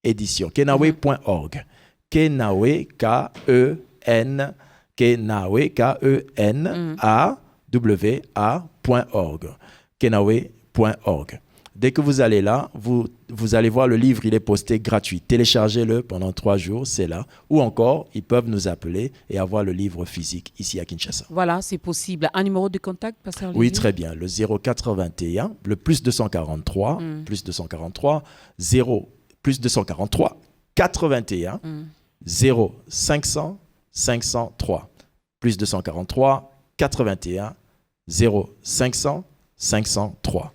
Édition, kenawe.org. Kenawe, K-E-N, Kenawe, K-E-N-A-W-A.org. Kenawe.org. Dès que vous allez là, vous allez voir le livre, il est posté gratuit. Téléchargez-le pendant 3 jours, c'est là. Ou encore, ils peuvent nous appeler et avoir le livre physique ici à Kinshasa. Voilà, c'est possible. Un numéro de contact, pasteur Lévi? Oui, très bien. Le 0421, le plus 243, plus 243, 0, plus 243, 81, 0, 500, 503. Plus 243, 81, 0, 500, 503.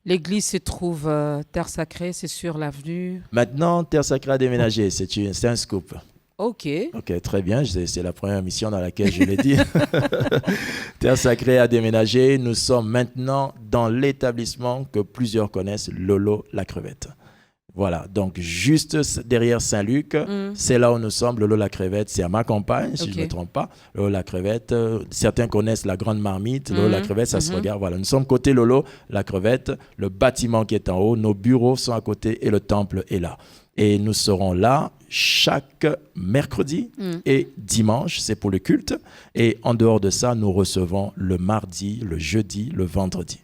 L'église se trouve Terre Sacrée, c'est sur l'avenue. Maintenant, Terre Sacrée a déménagé. C'est un scoop. Ok, très bien. C'est la première mission dans laquelle je l'ai dit. Terre Sacrée a déménagé. Nous sommes maintenant dans l'établissement que plusieurs connaissent, Lolo la Crevette. Voilà, donc juste derrière Saint-Luc, c'est là où nous sommes. Lolo la Crevette, c'est à ma campagne, si je ne me trompe pas. Lolo la Crevette, certains connaissent la Grande Marmite. Lolo la Crevette, ça se regarde. Voilà, nous sommes côté Lolo la Crevette, le bâtiment qui est en haut, nos bureaux sont à côté et le temple est là. Et nous serons là chaque mercredi et dimanche, c'est pour le culte. Et en dehors de ça, nous recevons le mardi, le jeudi, le vendredi.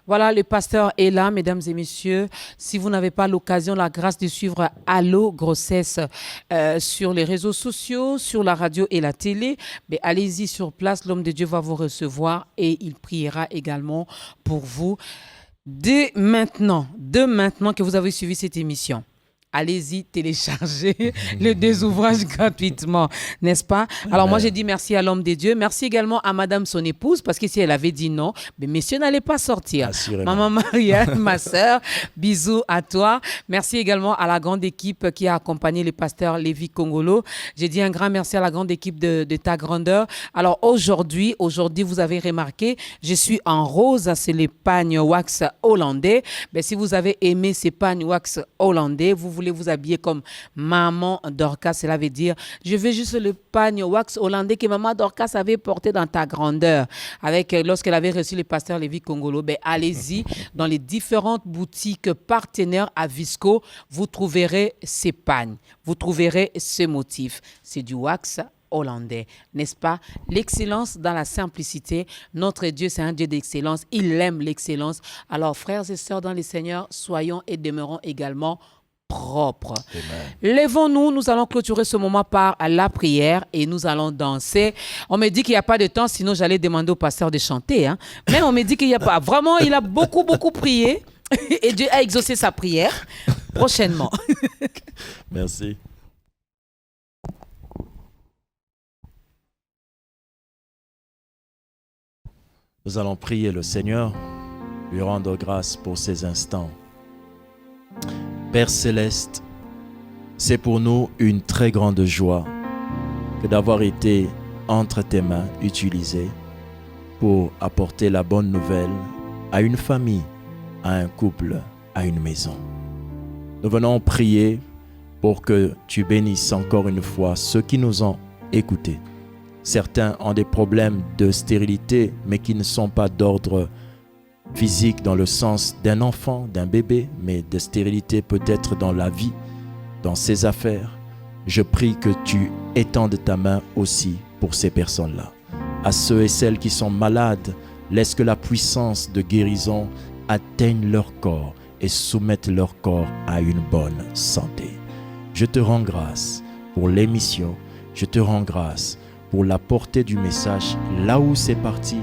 Voilà, le pasteur est là, mesdames et messieurs. Si vous n'avez pas l'occasion, la grâce de suivre Allo Grossesse sur les réseaux sociaux, sur la radio et la télé, mais allez-y sur place. L'homme de Dieu va vous recevoir et il priera également pour vous. Dès maintenant que vous avez suivi cette émission, allez-y télécharger les 2 ouvrages gratuitement, n'est-ce pas? Alors moi, j'ai dit merci à l'homme de Dieu. Merci également à madame son épouse, parce que si elle avait dit non, mais messieurs n'allaient pas sortir. Assurément. Maman Marianne, ma sœur, bisous à toi. Merci également à la grande équipe qui a accompagné le pasteur Lévi Kongolo. J'ai dit un grand merci à la grande équipe de ta grandeur. Alors aujourd'hui, vous avez remarqué, je suis en rose, c'est les pagnes wax hollandais. Mais si vous avez aimé ces pagnes wax hollandais, vous voulez vous habiller comme maman Dorcas, cela veut dire je veux juste le pagne wax hollandais que maman Dorcas avait porté dans ta grandeur lorsqu'elle avait reçu le pasteur Lévi Kongolo. Ben, allez-y dans les différentes boutiques partenaires à Visco, vous trouverez ces pagnes, vous trouverez ce motif, c'est du wax hollandais, n'est-ce pas? L'excellence dans la simplicité. Notre Dieu, c'est un Dieu d'excellence. Il aime l'excellence. Alors, frères et sœurs dans le Seigneur, soyons et demeurons également propre. Lèvons-nous, nous allons clôturer ce moment par la prière et nous allons danser. On me dit qu'il n'y a pas de temps, sinon j'allais demander au pasteur de chanter. Hein. Mais on me dit qu'il n'y a pas. Vraiment, il a beaucoup prié et Dieu a exaucé sa prière prochainement. Merci. Nous allons prier le Seigneur, lui rendre grâce pour ces instants. Père Céleste, c'est pour nous une très grande joie que d'avoir été entre tes mains utilisé pour apporter la bonne nouvelle à une famille, à un couple, à une maison. Nous venons prier pour que tu bénisses encore une fois ceux qui nous ont écoutés. Certains ont des problèmes de stérilité, mais qui ne sont pas d'ordre physique dans le sens d'un enfant, d'un bébé, mais de stérilité peut-être dans la vie, dans ses affaires. Je prie que tu étendes ta main aussi pour ces personnes-là. À ceux et celles qui sont malades, laisse que la puissance de guérison atteigne leur corps et soumette leur corps à une bonne santé. Je te rends grâce pour l'émission, je te rends grâce pour la portée du message là où c'est parti.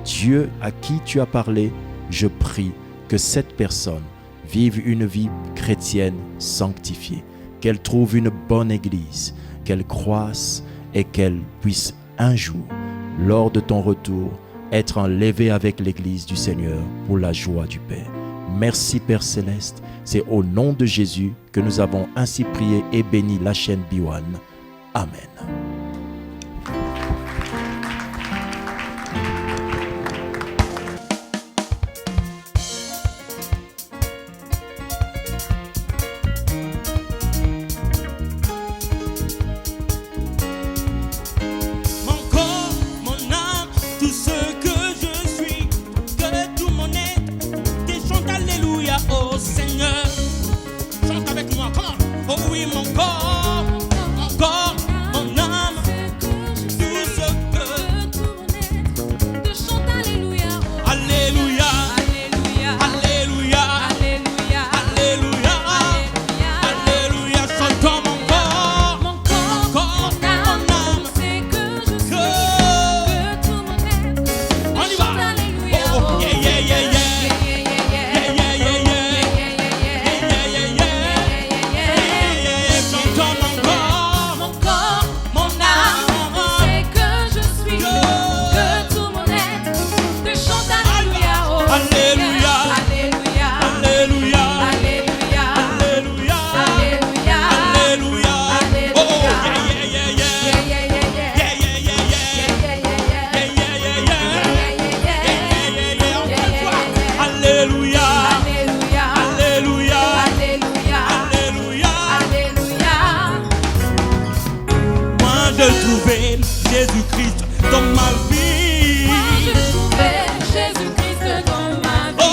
Dieu à qui tu as parlé, je prie que cette personne vive une vie chrétienne sanctifiée, qu'elle trouve une bonne église, qu'elle croisse et qu'elle puisse un jour, lors de ton retour, être enlevée avec l'église du Seigneur pour la joie du Père. Merci Père Céleste. C'est au nom de Jésus que nous avons ainsi prié et béni la chaîne B1. Amen. Jésus-Christ dans ma vie. Moi je trouvais Jésus-Christ dans ma vie. Oh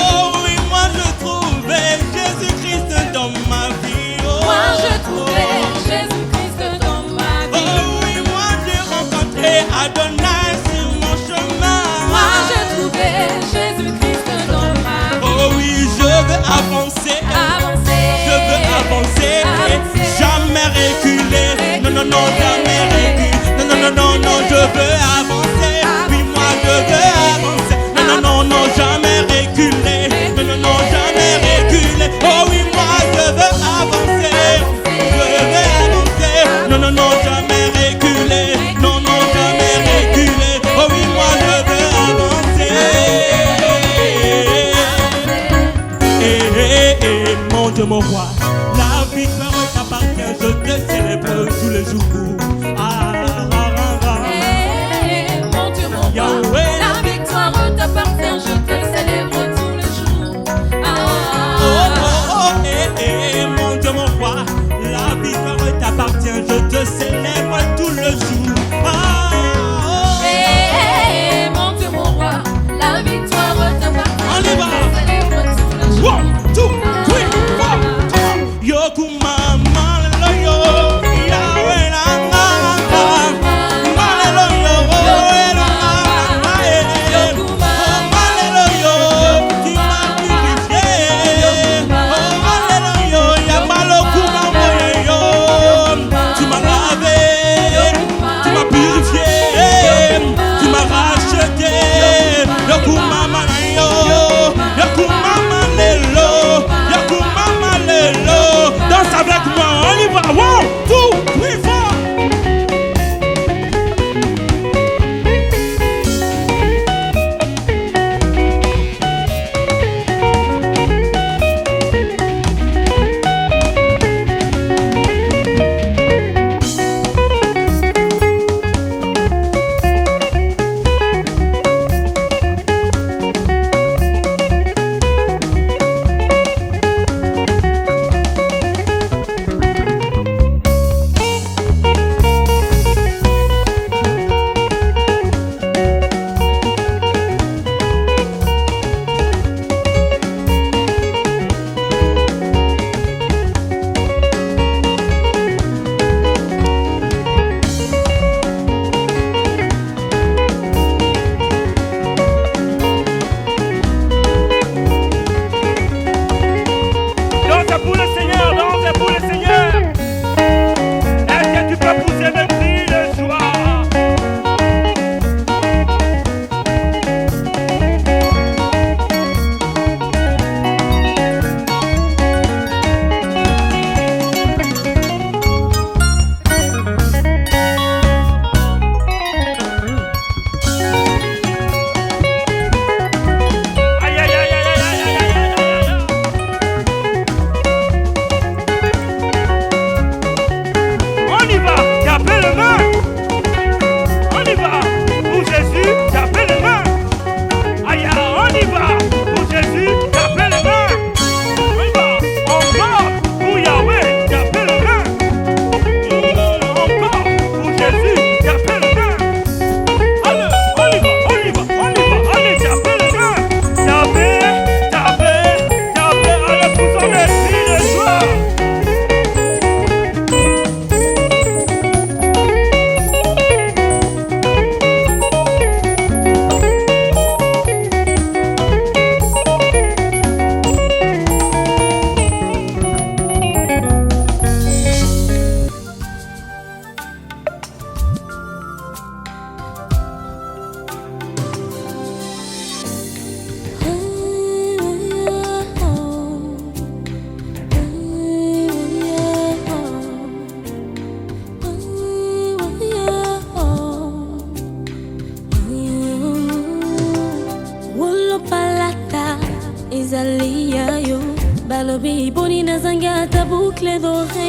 oui, moi je trouvais Jésus-Christ dans ma vie. Oh, moi je trouvais Jésus-Christ dans ma vie. Oh oui, moi j'ai rencontré Adonai sur mon chemin. Moi je trouvais Jésus-Christ dans ma vie. Oh oui, je veux avancer. Je veux avancer. Jamais reculer. Non, non, non, jamais reculer. Non, je veux avancer. Oui, moi je veux avancer. Non, non, jamais reculer. Non, jamais reculer. Oh oui, moi je veux avancer. Je veux avancer. Non, jamais reculer. Non, jamais reculer. Oh oui, moi je veux avancer. Mon Dieu, mon roi, la victoire t'appartient. Je te célèbre tous les jours. Yahweh, la victoire t'appartient, je te célèbre tous les jours. Mon Dieu, mon roi, la victoire t'appartient, je te célèbre tout le jour. Mon Dieu, mon roi, la victoire t'appartient, on y va. Je te célèbre tous les jours. 1, 2, 3, 4, yo kumama yo, Yahweh danse avec moi, on y va. 1, 2, 3, 4. Nalobi boni nazanga ta boucle d'oreille.